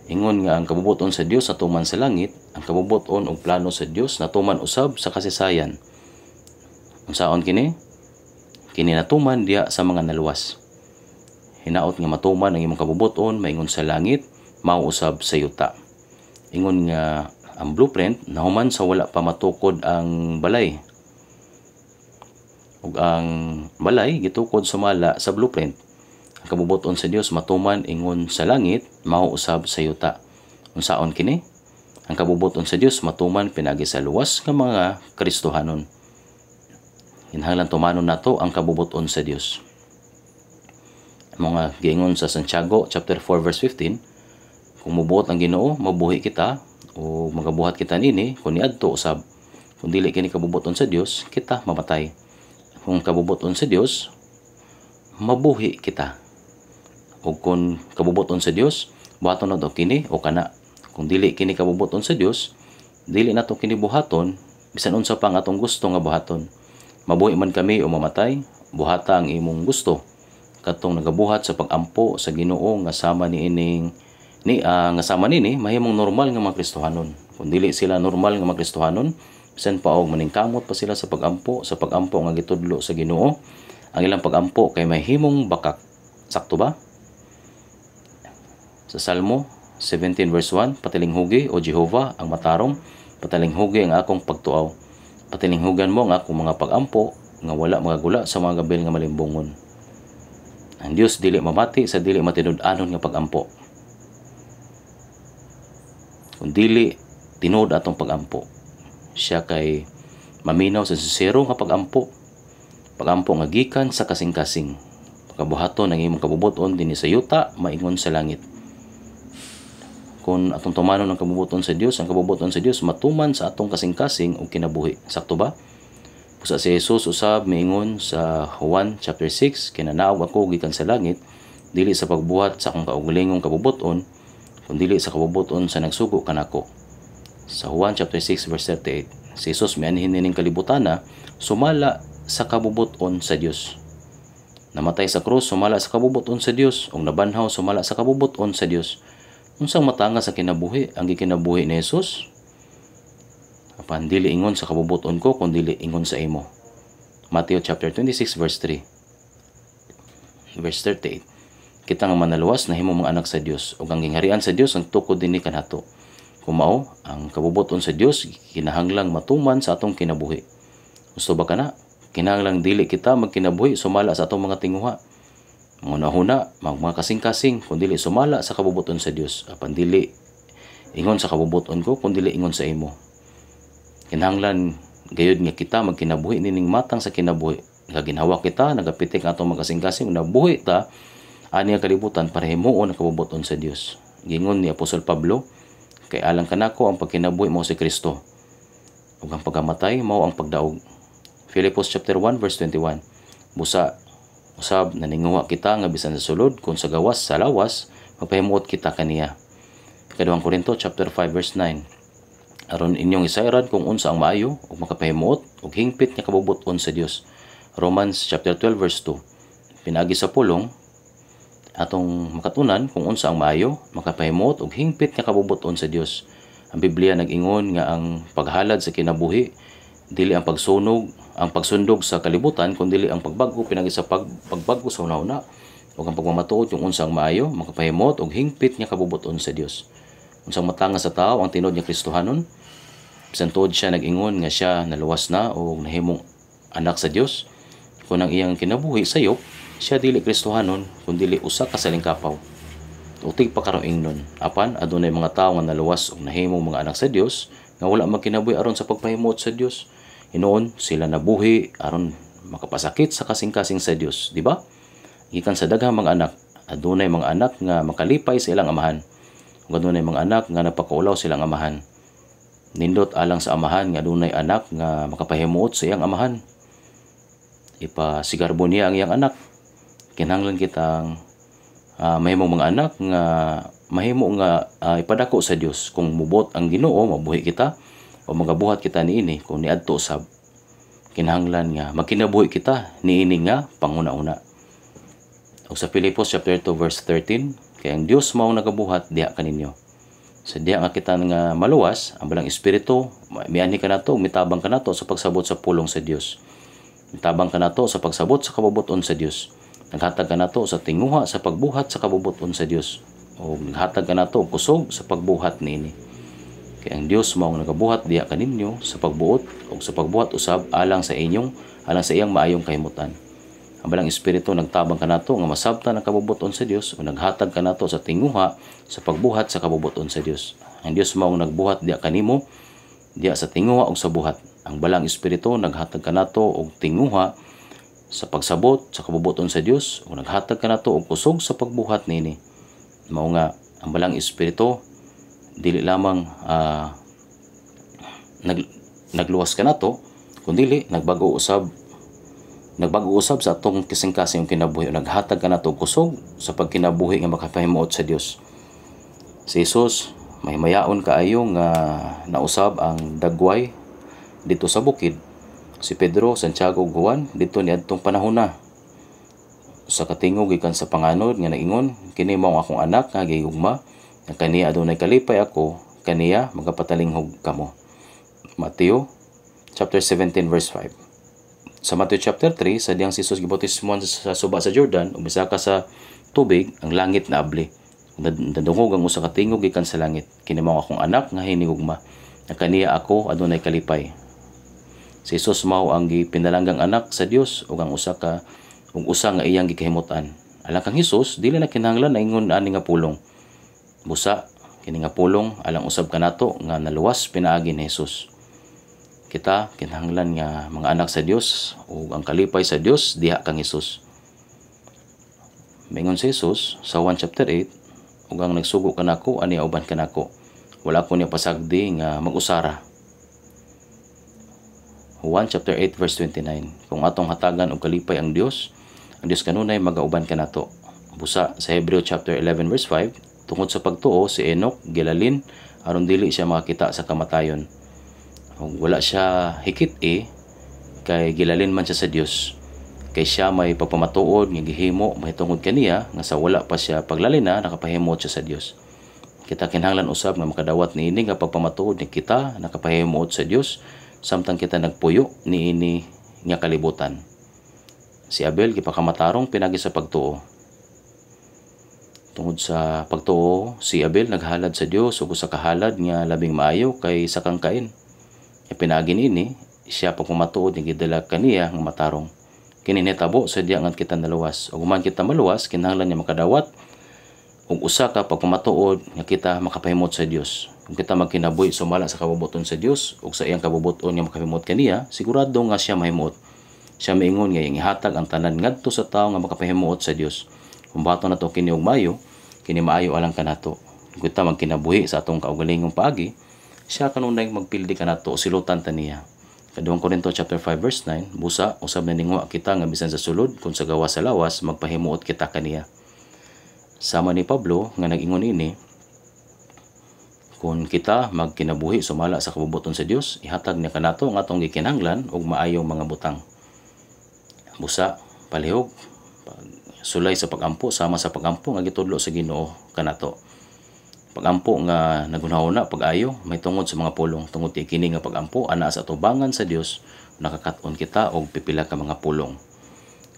[SPEAKER 1] Ingon nga ang kabubuton sa Dios natuman sa langit, ang kabubuton o plano sa Dios natuman usab sa kasaysayan. Unsaon kini? Kini natuman diha sa mga naluwas. Hinaot nga matuman ang imong kabubuton, maingon sa langit, mauusab sa yuta. Ingon nga ang blueprint nahuman sa wala pa matukod ang balay. Ug ang balay gitukod sumala sa blueprint. Ang kabubuton sa Dios matuman ingon sa langit, mauusab sa yuta. Unsaon kini? Ang kabubuton sa Dios matuman pinagi sa luwas nga mga Kristohanon. Kinahanglan tumanon nato ang kabubuton sa Dios. Mga giingon sa Santiago chapter 4 verse 15, kung mubuot ang Ginoo, mabuhi kita o magabuhat kita nini kun niadto usab. Kung dili kini kabubuton sa Dios, kita mamatay. Kung kabubuton sa Dios, mabuhi kita. O kung kabubuton sa Dios, buhaton nato kini o kana. Kung dili kini kabubuton sa Dios, dili nato kini buhaton bisan unsa pa ang atong gusto nga buhaton. Mabuhi man kami o mamatay, buhata ang imong gusto. Katong nagabuhat sa pagampo sa Ginoo nga sama nga sama nini mahimong normal nga mga Kristohanon. Kung dili sila normal nga mga Kristohanon, bisan pa og maningkamot pa sila sa pagampo nga gitudlo sa Ginoo, ang ilang pagampo kay mahimong bakak. Sakto ba? Sa Salmo 17 verse 1, patilinghugi o Jehovah ang matarong, patilinghugi ang akong pagtuaw. Patilinghugan mo ang akong mga pagampo nga wala magagula sa mga gabil nga malimbungon. Ang Dios dili mamati sa dili matinud-anon nga pagampo. kun dili tinuod atong pagampo. Siya kay maminaw sa sincero nga pagampo nga gikan sa kasing-kasing. Pagkabuhaton ang imong kabubuton dinhi sa yuta maingon sa langit. Kung atong tumanon ang kabubuton sa Dios, ang kabubuton sa Dios matuman sa atong kasing-kasing og kinabuhi. Sakto ba? Pusa si Jesus usab miingon sa Juan chapter 6, kinanaog ako gikan sa langit, dili sa pagbuhat sa akong kaugalingong kabubuton, kundi sa kabubuton sa nagsugo kanako. Sa Juan chapter 6 verse 38, si Jesus mianhin ning kalibutana, sumala sa kabubuton sa Dios. Namatay sa krus, sumala sa kabubuton sa Dios, ug nabanhaw, sumala sa kabubuton sa Dios. Unsang matanga sa kinabuhi ang gikinabuhi ni Jesus? Apan dili ingon sa kabubuton ko, kundi ingon sa imo. Matthew chapter 26 verse 3. Verse 38. Kita nga manaluwas na himo mga anak sa Dios, ug ang gingharian sa Dios ang tukod dinhi kanato. Kumao ang kabubuton sa Dios kinahanglang matuman sa atong kinabuhi. Gusto ba kana? Kinahanglang dili kita magkinabuhi sumala sa atong mga tinguha. Mga mga kasing-kasing kung dili sumala sa kabubuton sa Dios. Apan dili ingon sa kabubuton ko kung dili ingon sa imo. Kinahanglan gayud nga kita magkinabuhi nining matang sa kinabuhi. Naginhawa kita, nagapitik ang atong mga kasing-kasing, nabuhi ta ani ang kalibutan para himuon ang kabubuton sa Dios. Gingon ni Apostol Pablo, kay alang kanako ang pagkinabuhi mo si Kristo. Ug ang pagkamatay mao ang pagdaog. Philippians chapter 1 verse 21. Busa usab naninguha kita nga bisan sa sulod kung sa gawas sa lawas mapahimuot kita kaniya. Ikaduhang Korinto chapter 5 verse 9. Aron inyong isayran kung unsa ang maayo ug makapahimuot ug hingpit nga kabubuton sa Dios. Romans chapter 12 verse 2. Pinagi sa pulong atong makatunan kung unsa ang maayo, makapahimuot ug hingpit nga kabubuton sa Dios. Ang Biblia nag-ingon nga ang paghalad sa kinabuhi dili ang pagsundog sa kalibutan kundi ang pagbago pinagi sa pagbago sa una-una ug ang pagmamatuod yung unsang maayo, makapahimuot ug hingpit nga kabubuton sa Dios. Unsang matanga sa tao ang tinod nga Kristohanon, bisan tuod siya nag-ingon nga siya naluwas na o nahimong anak sa Dios. Kung ang iyang kinabuhi sayop, siya dili Kristohanon kundi usa ka salingkapaw. Utig pa karong ingnon. Apan adunay mga tawo nga naluwas og nahimong mga anak sa Dios nga wala magkinabuhi aron sa pagpahimuot sa Dios. Hinoon sila nabuhi aron makapasakit sa kasing-kasing sa Dios, di ba? Gikan sa daghang mga anak, adunay mga anak nga makalipay sa ilang amahan. Ug adunay mga anak nga napakaulaw silang amahan. Nindot alang sa amahan nga adunay anak nga makapahimuot sa iyang amahan. Ipasigarbo niya ang iyang anak. Kinahanglan kitang mahimong mga anak nga mahimo nga ipadako sa Dios. Kung mubot ang Ginoo, mabuhi kita o magabuhat kita niini kung niadto usab. Kinahanglan nga magkinabuhi kita niini nga panguna-una. O sa Filipos chapter 2 verse 13, kay ang Dios mao nagabuhat diha kaninyo. Sa diha nga kita nga maluwas, ang balang espiritu mianhi kanato, mitabang kanato sa pagsabot sa pulong sa Dios. Mitabang kanato sa pagsabot sa kabubuton sa Dios. Naghatag kanato sa tinguha sa pagbuhat sa kabubuton sa Dios. O naghatag kanato og kusog sa pagbuhat niini. Kaya ang Dios mao nagabuhat diha kaninyo sa pagbuot o sa pagbuhat usab alang sa iyang maayong kahimutan. Ang balang espiritu nagtabang kanato nga masabtan ang kabubuton sa Dios o naghatag kanato sa tinguha sa pagbuhat sa kabubuton sa Dios. Ang Dios mao nagbuhat diha kanimo diha sa tinguha o sa buhat. Ang balang espiritu naghatag kanato og tinguha sa pagsabot sa kabubuton sa Dios o naghatag kanato og kusog sa pagbuhat niini. Mao nga ang balang espiritu dili lamang nagluwas kanato kundi nagbago usab sa atong kasing-kasing kinabuhi o naghatag kanato og kusog sa pagkinabuhi nga makapahimuot sa Dios. Si Jesus mahimayaon kaayo nga nausab ang dagway dito sa bukid. Si Pedro, Santiago ug Juan dito niadtong panahon na. Sa katingog gikan sa panganod nga naingon, kini mao akong anak nga gihigugma, nga kaniya adunay kalipay ako, kaniya magapatalingog kamo. Mateo chapter 17 verse 5. Sa Matthew chapter 3, sa diyang si Jesus gibautismohan sa suba sa Jordan, umisa ka sa tubig, ang langit na abli. Nadungog ang usa ka tingog gikan sa langit, kini mao akong anak nga hinigugma, nga kaniya ako adunay kalipay. Si Jesus mao ang gipinalanggang anak sa Dios ug ang usa nga iyang gikahimutan. Alang kang Jesus dili na kinahanglan na ingon ani nga pulong. Busa Kini nga pulong alang usab kanato nga naluwas pinaagi ni Hesus. Kita kinahanglan nga mga anak sa Dios ug ang kalipay sa Dios diha kang Hesus. Mingon si Hesus sa 1 chapter 8, ug ang nagsugo kanako ani uban kanako. Wala ko niya pasagdi nga mag-usara. 1 chapter 8 verse 29. Kung atong hatagan og kalipay ang Dios kanunay magauban kanato. Busa sa Hebreo chapter 11 verse 5, tungod sa pagtuo si Enoch gilalin aron dili siya makakita sa kamatayon. Wala siya hikit kay gilalin man siya sa Dios. Kay siya may pagpamatuod nga gihimo mahitungod kaniya nga sa wala pa siya paglalina nakapahimot siya sa Dios. Kita kinahanglan usab nga makadawat niini nga pagpamatuod ni kita nakapahimot sa Dios samtang kita nagpuyo niini nga kalibutan. Si Abel gipakamatarong pinagi sa pagtuo. Tungod sa pagtuo, si Abel naghalad sa Dios ug usa ka halad nga labing maayo kay sa kang Cain. Pinagi niini siya pagpamatuod ni gidala kaniya nga matarong. Kini nitabo sa diya nga kita naluwas. Ug man kita maluwas kinahanglan niya makadawat ug usa ka pagpamatuod nga kita makapahimot sa Dios. Kung kita magkinabuhi sumala sa kabubuton sa Dios ug sa iyang kabubuton nga makahimot kaniya, sigurado nga siya mahimot. Siya maingon nga ihatag ang tanan ngadto sa tawo nga makapahimot sa Dios. Kung bato na to kini og maayo, kini maayo alang kanato. Kung kita magkinabuhi sa atong kaugalingong paagi, siya kanunay magpildi kanato silutan ta niya. Kaduhang Korinto chapter 5 verse 9, busa usab na ningwa kita nga bisan sa sulod kung sa gawa sa lawas magpahimuot kita kaniya. Sama ni Pablo nga nag-ingon ini, kung kita magkinabuhi sumala sa kabubuton sa Dios, ihatag niya kanato ang atong gikinahanglan ug maayong mga butang. Busa palihog sulay sa pagampo sama sa pagampo nga gitudlo sa Ginoo kanato. Pagampo nga nagunahuna pag-ayo may tungod sa mga pulong. Tungod kini nga pagampo ana sa atubangan sa Dios nakakat-on kita og pipila ka mga pulong.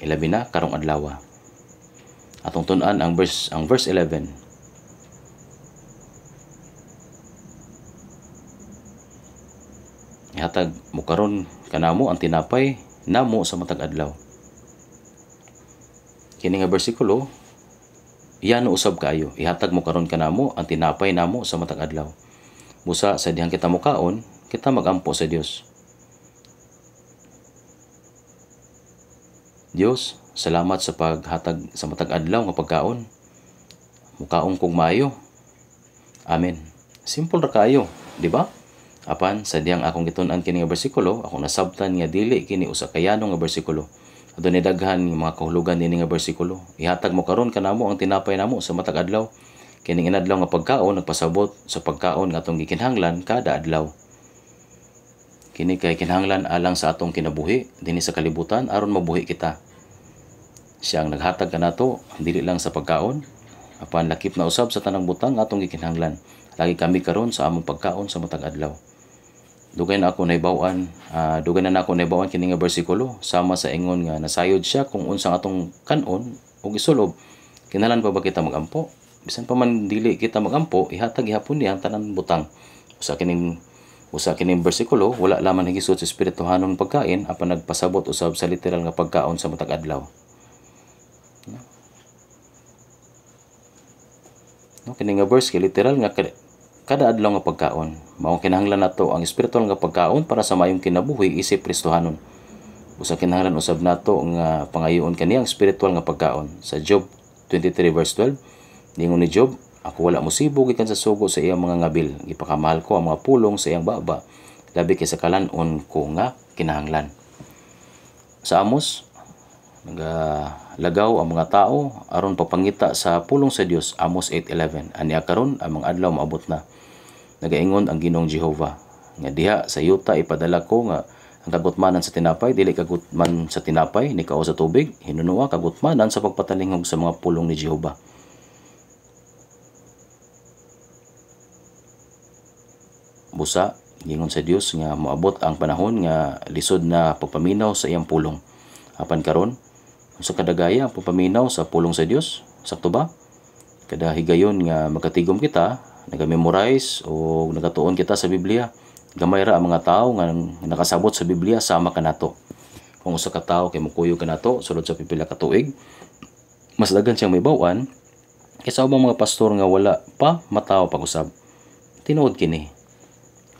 [SPEAKER 1] Ilabi na karong adlaw. Atong tun-an ang verse 11. Ihatag mo karon kanamo ang tinapay namo sa matag adlaw. Kini nga bersikulo iyan usab kaayo. Ihatag mo karon kanamo ang tinapay namo sa matag adlaw. Busa sa dihang kita mukaon, kita magampo sa Dios. Dios, salamat sa paghatag sa matag adlaw nga pagkaon. Mukaon kog maayo. Amen. Simple ra kaayo, di ba? Apan sa dihang akong gitun-an kini nga bersikulo, ako nasabtan nga dili kini usa ka yanong nga bersikulo. Adunay daghan nga mga kahulugan dinhi nga bersikulo. Ihatag mo karon kanamo ang tinapay namo sa matag adlaw. Kining inadlaw nga pagkaon nagpasabot sa pagkaon nga atong gikinahanglan kada adlaw. Kini kay kinahanglan alang sa atong kinabuhi dinhi sa kalibutan aron mabuhi kita. Siya ang naghatag kanato dili lang sa pagkaon, apan lakip na usab sa tanang butang nga atong gikinahanglan. Lagi kami karon sa among pagkaon sa matag adlaw. Dugay na ako naibawan kini nga bersikulo sama sa ingon nga nasayod siya kung unsang atong kanon ug isulob. Kinahanglan pa ba kita magampo? Bisan pa man dili kita magampo, ihatag gihapon niya ang tanan butang. Usa kining bersikulo wala lamang higisot sa espirituhanong pagkain apan nagpasabot usab sa literal nga pagkaon sa matag adlaw. No, kini nga verse kay literal nga kada adlaw nga pagkaon. Mao kinahanglan nato ang espiritual nga pagkaon para sa mayong kinabuhi isip Kristohanon. Usa kinahanglan usab nato nga pangayoon kani ang espiritual nga pagkaon. Sa Job 23 verse 12, ningon ni Job, ako wala mosibog gikan sa sugo sa iyang mga ngabil. Gipakamahal ko ang mga pulong sa iyang baba, labi kay sa kalan-on ko nga kinahanglan. Sa Amos, nagalagaw ang mga tao aron papangita sa pulong sa Dios. Amos 8:11. Aniya karon ang mga adlaw maabot na. Nagaingon ang Ginoong Jehova nga diha sa yuta ipadala ko nga ang kagutmanan sa tinapay dili kagutman sa tinapay ni kao sa tubig, hinunoa kagutmanan sa pagpatalingog sa mga pulong ni Jehova. Busa gingon sa Dios nga moabot ang panahon nga lisod na pagpaminaw sa iyang pulong. Apan karon sa kadagaya ang pagpaminaw sa pulong sa Dios, sakto ba? Kada higayon nga magatigom kita, naga-memorize o nagatuon kita sa Biblia, gamay ra ang mga tao nga nakasabot sa Biblia sama kanato. Kung usa ka tawo kay mukuyo kanato sulod sa pipila ka tuig, mas daghan siyang may baw-an kaysa ubang mga pastor nga wala pa mataw pag-usab. tinuod kini.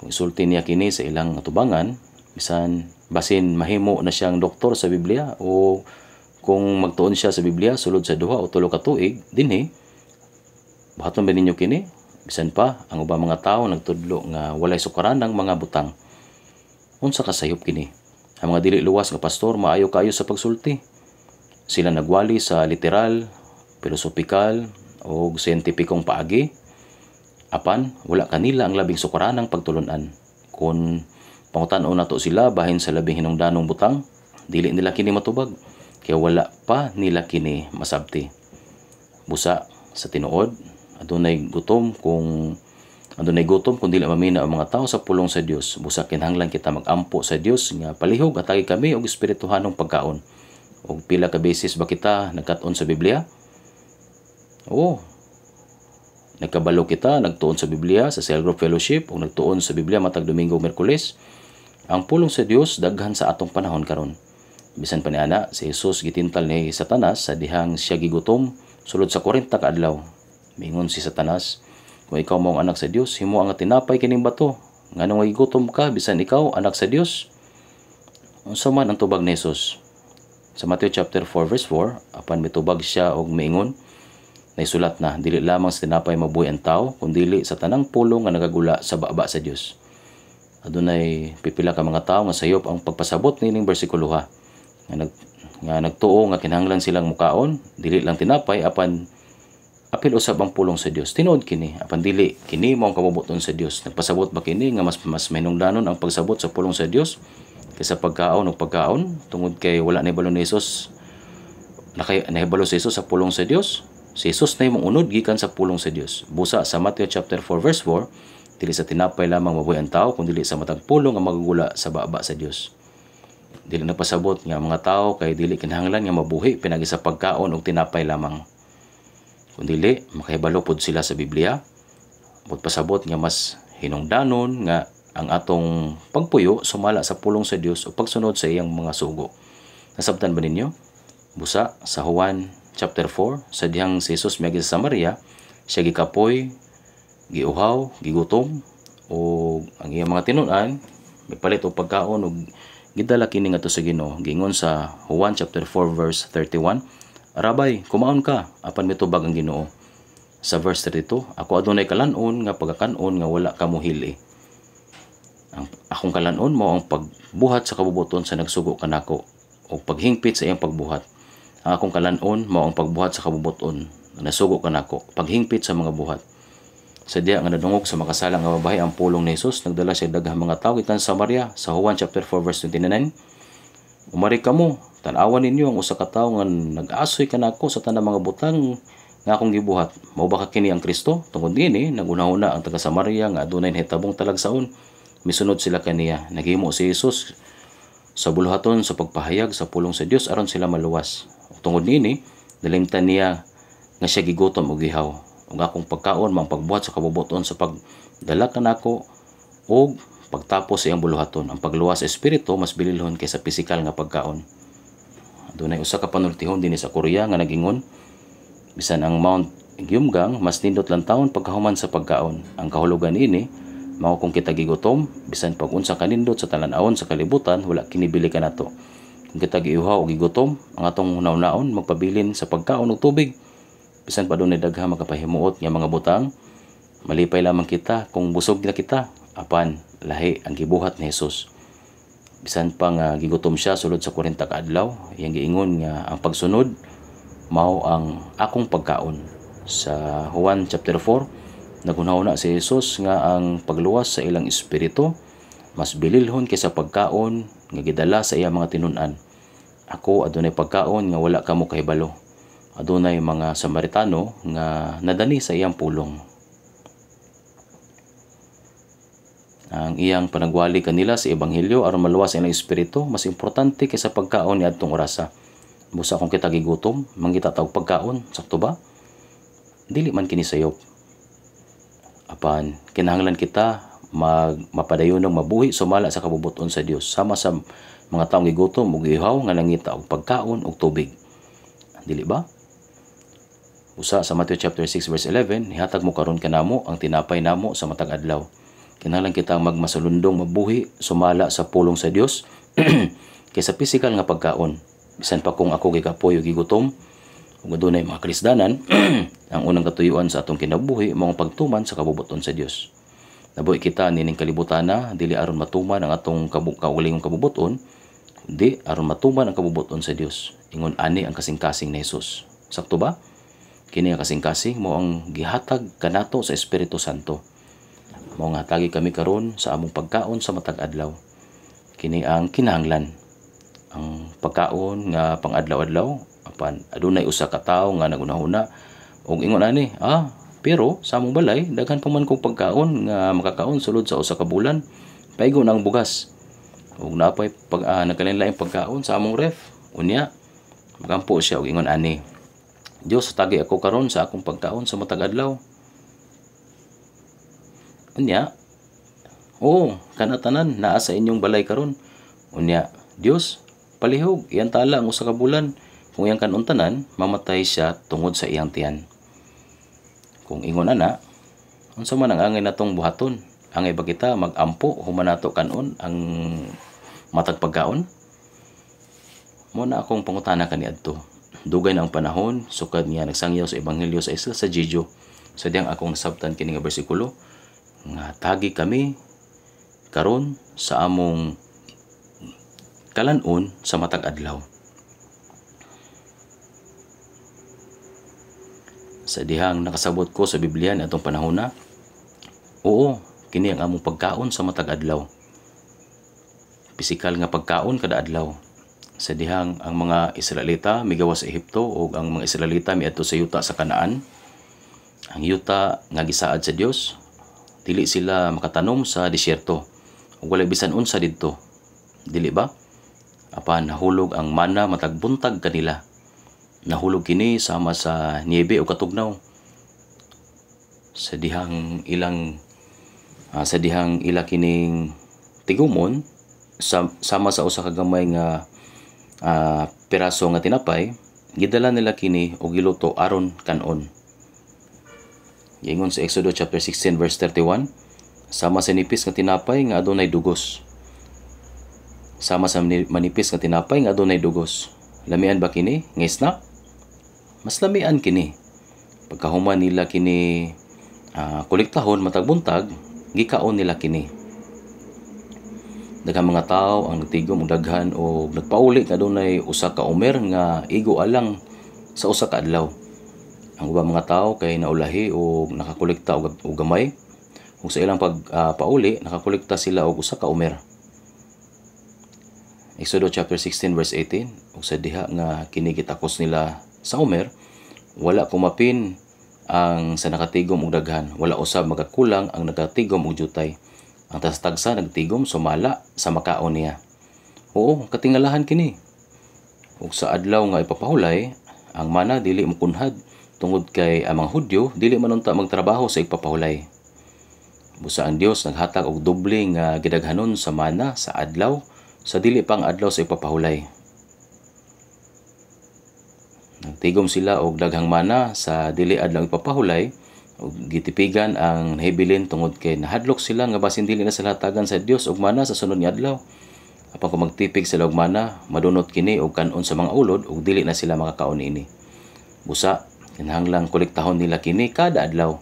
[SPEAKER 1] Kung isulti niya kini sa ilang atubangan, bisan basin mahimo na siyang doktor sa Biblia, o kung magtuon siya sa Biblia sulod sa 2 o 3 ka tuig dinhi, buhaton ba ninyo kini? Bisan pa ang ubang mga tao nagtudlo nga walay sukaran ng mga butang. Unsa kasayop kini? Ang mga dili luwas nga pastor maayo kayo sa pagsulti. Sila nagwali sa literal, filosofikal o siyentipikong paagi. Apan wala kanila ang labing sukaran ng pagtulunan. Kung pangutan-on nato sila bahin sa labing hinungdanong butang, dili nila kini matubag, kaya wala pa nila kini masabti. Busa sa tinuod, adunay gutom kung dili mamina ang mga tao sa pulong sa Dios. Busa kinahanglan kita magampo sa Dios nga palihog atagi kami og espirituhanong pagkaon. Og pila ka beses ba kita nagkat-on sa Biblia? Oo. Nagkabalo kita, nagtuon sa Biblia sa Cell Group Fellowship o nagtuon sa Biblia matag Domingo, Miyerkules. Ang pulong sa Dios daghan sa atong panahon karon. Bisan pa niana si Jesus gitintal ni Satanas sa dihang siya gigutom sulod sa 40 ka adlaw. Mingon si Satanas, kung ikaw mao ang anak sa Dios, himo ang tinapay kining bato. Nganong gigutom ka bisan ikaw anak sa Dios? Unsa man ang tubag ni Jesus? Sa Matthew chapter 4 verse 4, apan mitubag siya og miingon, naisulat na, dili lamang sa tinapay mabuhi ang tao, kundi sa tanang pulong nga nagagula sa baba sa Dios. Adunay pipila ka mga tao nga sayop ang pagpasabot nining bersikulo ha. Nga nagtuo nga kinahanglan silang mukaon, dili lang tinapay apan apil usab ang pulong sa Dios. Tinuod kini, apan dili kini mao ang kabubuton sa Dios. Nagpasabot ba kini nga mas mahinungdanon ang pagsabot sa pulong sa Dios kaysa pagkaon o pagkaon tungod kay wala na ibalo ni Jesus. Nahibalo si Jesus sa pulong sa Dios. Si Jesus na imong unod gikan sa pulong sa Dios. Busa sa Matthew chapter 4 verse 4, dili sa tinapay lamang mabuhi ang tao kundi sa matag pulong nga magagula sa baba sa Dios. Dili nagpasabot nga mga tao kay dili kinahanglan nga mabuhi pinagi sa pagkaon og tinapay lamang. Kundi makahibalo pod sila sa Biblia. Pasabot nga mas hinungdanon nga ang atong pagpuyo sumala sa pulong sa Dios o pagsunod sa iyang mga sugo. Nasabtan ba ninyo? Busa sa Juan chapter 4, sa dihang si Jesus miagi sa Samaria, siya gikapoy, giuhaw, gigutom, o ang iyang mga tinunan may palit og pagkaon og gidala kini ngadto sa Ginoo. Giingon sa Juan chapter 4 verse 31, Rabay, kumaon ka, apan mitubag ang Ginoo. Sa verse 32, ako adunay kalanon nga pagkakanon nga wala ka mohili. Ang akong kalanon mao ang pagbuhat sa kabubuton sa nagsugo kanako o paghingpit sa iyang pagbuhat. Ang akong kalanon mao ang pagbuhat sa kabubuton nga nasugo kanako, paghingpit sa mga buhat. Sa diya nga nadungog sa makasalang nga babae ang pulong ni Jesus, nagdala siya daghang mga tawo gikan sa Samaria. Sa Juan chapter 4 verse 29, umari kamo, tan-awan ninyo ang usa ka tawo nga nag-asoy kanako sa tanang mga butang nga akong gibuhat. Mao ba kini ang Kristo? Tungod dinhi nagunahuna ang taga Samaria nga adunay nahitabong talagsaon. Misunod sila kaniya. Naghimo si Jesus sa buluhaton sa pagpahayag sa pulong sa Dios aron sila maluwas. Tungod dinhi nalimtan niya nga siya gigutom og gihaw. Ug akong pagkaon mang pagbuhat sa kabubuton sa pagdala kanako og pagtapos sa iyang buluhaton. Ang pagluwas sa espiritu mas bililhon kaysa pisikal nga pagkaon. Adunay usa ka panultihon dinhi sa Korea nga nagingon, bisan ang Mount Gyumgang mas nindot lang taon pagkahuman sa pagkaon. Ang kahulugan ini mao kung kita gigutom, bisan pag unsa kanindot sa talan-awon sa kalibutan, wala kinibili ka nato. Kung kita giuhaw o gigutom, ang atong naon magpabilin sa pagkaon og tubig. Bisan pa dunay daghang makapahimuot nga mga butang, malipay lamang kita kung busog na kita. Apan lahi ang gibuhat ni Jesus. Bisan pa nga gigutom siya sulod sa 40 ka adlaw, iyang giingon nga ang pagsunod mao ang akong pagkaon. Sa Juan chapter 4, nagunahuna si Jesus nga ang pagluwas sa ilang espiritu mas bililhon kaysa pagkaon nga gidala sa iyang mga tinun-an. Ako adunay pagkaon nga wala kamo kahibalo. Adunay mga Samaritano nga nadani sa iyang pulong. Ang iyang panagwali kanila sa ebanghelyo aron maluwas ang espiritu mas importante kaysa pagkaon niadtong orasa. Busa kung kita gigutom, mangita tawag pagkaon, sakto ba? Dili man kini sayop. Apan kinahanglan kita mapadayonong mabuhi sumala sa kabubuton sa Dios sama sa mga taong gigutom ug ihaw nga nangita og pagkaon ug tubig. Dili ba? Usa sa Matthew chapter 6 verse 11, ihatag mo karon kanamo ang tinapay namo sa matag adlaw. Kinahanglan kita magmasalundong mabuhi sumala sa pulong sa Dios kaysa pisikal nga pagkaon. Bisan pa kung ako gikapoy o gigutom ug adunay mga krisdanan, ang unang katuyuan sa atong kinabuhi mao pagtuman sa kabubuton sa Dios. Nabuhi kita nining kalibutan na dili aron matuman ang atong kaugalingong kabubuton, di aron matuman ang kabubuton sa Dios. Ingon ani ang kasing-kasing ni Hesus. Sakto ba? Kini nga kasing-kasing mo ang gihatag kanato sa Espiritu Santo. Mao nga hatagi kami karon sa among pagkaon sa matag adlaw. Kini ang kinahanglan. Ang pagkaon nga pang-adlaw-adlaw apan adunay usa ka tawo nga nagunahuna og ingon ani, pero sa among balay daghan pa man kong pagkaon nga makakaon sulod sa usa ka bulan. Paigo na ang bugas. Ug napay nagkalain-laing pagkaon sa among ref. Unya magampo siya og ingon ani, Dios, tagi ako karon sa akong pagkaon sa matag adlaw. Unya, kanatanan naa sa inyong balay karon. Unya, Dios, palihog iyang tala ang usa ka bulan. Kung iyang kanuntanan, mamatay siya tungod sa iyang tiyan. Kung ingon ana, unsa man ang angay natong buhaton? Angay ba kita magampo human nato kanon ang matag pagkaon? Mo na akong pangutana kaniadto. Dugay na ang panahon sukad niya nagsangyaw sa ebanghelyo sa isla sa Jeju. Sadyang akong nasabtan kini nga bersikulo nga tagi kami karon sa among kalanon sa matag adlaw. Sa dihang nakasabot ko sa Biblia na itong panahon na, kini ang among pagkaon sa matag adlaw. Pisikal nga pagkaon kada adlaw. Sa dihang ang mga Israelita migawas sa Ehipto o ang mga Israelita miadto sa yuta sa Kanaan. Ang yuta nga gisaad sa Dios, dili sila makatanom sa disyerto. Ug walay bisan unsa didto. Dili ba? Apan nahulog ang mana matag buntag kanila. Nahulog kini sama sa niebe o katugnaw. Sa dihang ila kining tigumon sama sa usa ka gamay nga piraso nga tinapay, gidala nila kini og giluto aron kanon. Giingon sa Exodo chapter 16 verse 31, sama sa nipis nga tinapay nga adunay dugos. Sama sa manipis nga tinapay nga adunay dugos. Lamian ba kini nga snack? Mas lamian kini. Pagkahuman nila kini kolektahon matag buntag, gikaon nila kini. Daghang mga tawo ang nagtigom og daghan o nagpauli nga adunay usa ka umer nga igo alang sa usa ka adlaw. Ang ubang mga tawo kay naulahi o nakakolekta og gamay. Ug sa ilang pagpauli nakakolekta sila og usa ka umer. Exodo chapter 16 verse 18, ug sa diha nga kini gitakos nila sa umer, wala kumapin ang sa nakatigom og daghan, wala usab magakulang ang nakatigom og jutay. Ang tagsa nagtigom sumala sa makaon niya. Katingalahan kini. Ug sa adlaw nga ipapahulay, ang mana dili mokunhad tungod kay ang mga Hudyo dili manunta magtrabaho sa ipapahulay. Busa ang Dios naghatag og doble nga gidaghanon sa mana sa adlaw sa dili pang adlaw sa ipapahulay. Nagtigom sila og daghang mana sa dili adlaw ipapahulay ug gitipigan ang nahibilin tungod kay nahadlok sila nga basin dili na sila hatagan sa Dios og mana sa sunod nga adlaw. Apan kung magtipig sila og mana, madunot kini og kanon sa mga ulod ug dili na sila makakaon ini. Busa kinahanglang kolektahon nila kini kada adlaw.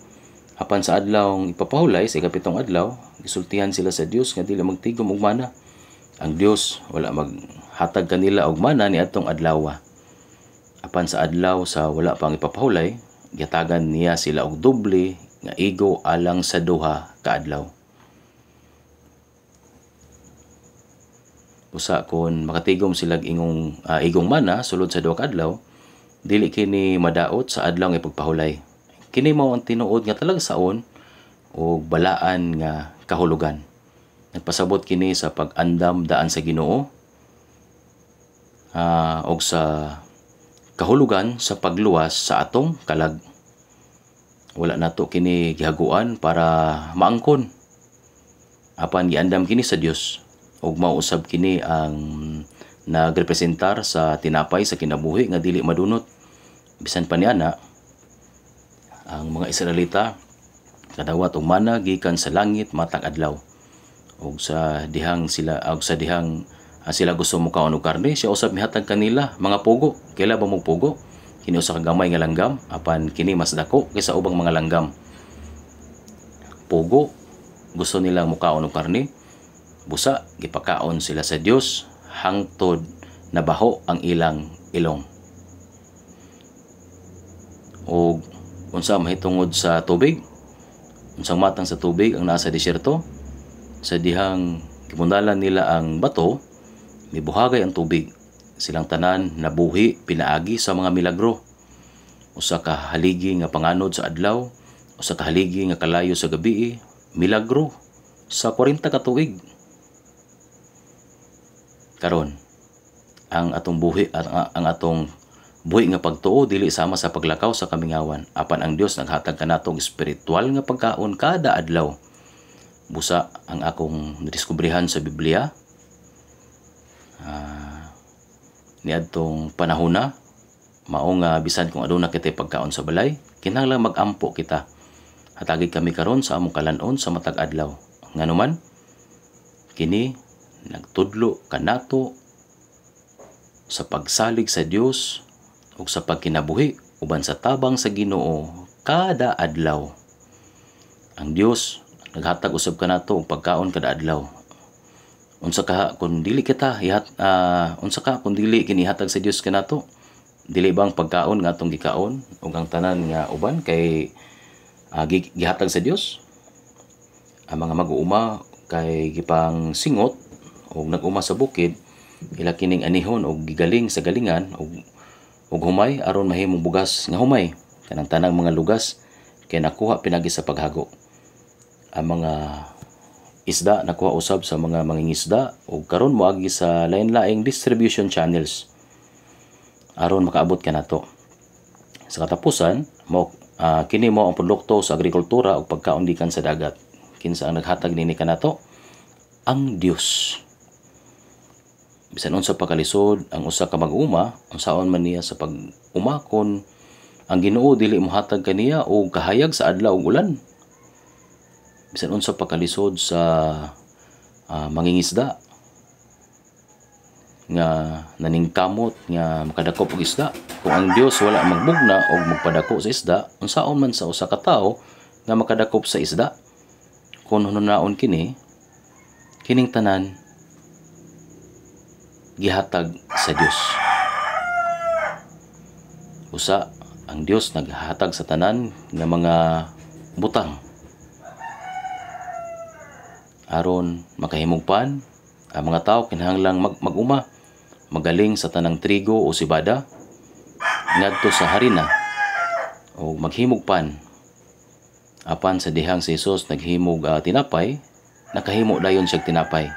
[SPEAKER 1] Apan sa adlaw ipapahulay sa ikapitong adlaw, gisultihan sila sa Dios nga dili magtigom og mana. Ang Dios wala maghatag kanila og mana niadtong adlaw. Apan sa adlaw sa wala pang ipapahulay, gihatagan niya sila og doble nga igo alang sa duha ka adlaw. Usa kon makatigom sila igong mana sulod sa duha ka adlaw, dili kini madaot sa adlaw nga pagpahulay. Kini mao ang tinuod nga talagsaon o balaan nga kahulugan. Nagpasabot kini sa pag-andam daan sa Ginoo o sa kahulugan sa pagluwas sa atong kalag. Wala nato kini gihaguan para maangkon. Apan giandam kini sa Dios ug mauusab kini ang nagrepresentar sa tinapay sa kinabuhi nga dili madunot. Bisan pa niana, Ang mga Israelita kadawat og mana gikan sa langit matag adlaw. Og sa dihang sila gusto mo kaon og karne, siya usab mihatag kanila mga pugo. Kaila ba mo pugo? Kini usa ka gamay nga langgam apan kini mas dako kaysa ubang mga langgam. Pugo gusto nilang mukaon og karne. Busa gipakaon sila sa Dios hangtod nabaho ang ilang ilong. O unsa mahitungod sa tubig? Unsang matang sa tubig ang nasa desierto? Sa dihang gimundalan nila ang bato, mibuhagay ang tubig. Silang tanan nabuhi pinaagi sa mga milagro. Usa ka haligi nga panganod sa adlaw, usa ka haligi nga kalayo sa gabii, milagro sa 40 ka tuig. Karon ang atong buhi nga pagtuo dili sama sa paglakaw sa kamingawan, apan ang Dios naghatag kanatong espiritual nga pagkaon kada adlaw. Busa ang akong nadiskubrihan sa Biblia niadtong panahona mao nga bisan kung aduna kitay pagkaon sa balay, kinahanglan mag-ampo kita. Hatagi kami karon sa among kalan-on sa matag adlaw. Nganuman kini nagtudlo kanato sa pagsalig sa Dios ug sa pagkinabuhi uban sa tabang sa Ginoo kada adlaw. Ang Dios naghatag usab kanato og pagkaon kada adlaw. Unsa ka kun dili kini hatag sa Dios kanato? Dili bang pagkaon nga atong gikaon ug ang tanan nga uban kay gihatag sa Dios? Ang mga mag-uuma kay gipang singot ug nag-uma sa bukid, ila kining anihon og gigaling sa galingan ug humay aron mahimong bugas nga humay. Kanang tanang mga lugas kay nakuha pinagi sa paghago. Ang mga isda nakuha usab sa mga mangingisda ug karon moagi sa lain-laing distribution channels aron makaabot kanato. Sa katapusan kini mo ang produkto sa agrikultura ug pagkaon gikan sa dagat. Kinsa ang naghatag nini kanato? Ang Dios. Bisan unsa pa kalisod ang usa ka mag-uma, unsaon man niya sa pag-uma kon ang Ginoo dili mohatag kaniya og kahayag sa adlaw ug ulan. Bisan unsa pa kalisod sa mangingisda nga naningkamot nga makadakop og isda. Kung ang Dios wala magbugna og magpadako sa isda, unsaon man sa usa ka tawo nga makadakop sa isda? Kung hunaon kining tanan gihatag sa Dios. Usa ang Dios naghatag sa tanan nga mga butang aron makahimugpan ang mga tao kinahanglang mag-uma magaling sa tanang trigo o sibada ngadto sa harina o maghimugpan apan sa dihang si Jesus naghimog tinapay, nakahimo dayon siyang tinapay.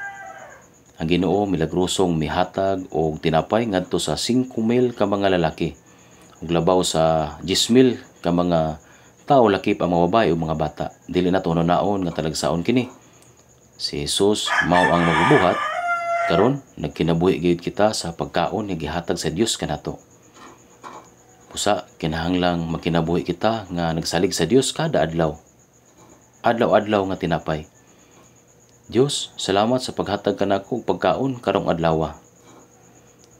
[SPEAKER 1] Ang Ginoo milagrosong mihatag og tinapay ngadto sa 5,000 ka mga lalaki ug labaw sa 10,000 ka mga tao lakip ang mga babae ug mga bata. Dili na naon nga talagsaon kini. Si Jesus mao ang magbubuhat karon nagkinabuhi gyud kita sa pagkaon nga gihatag sa Dios kanato. Busa kinahanglang magkinabuhi kita nga nagsalig sa Dios kada adlaw. Adlaw-adlaw nga tinapay. Dios, salamat sa paghatag kanako og pagkaon karong adlaw.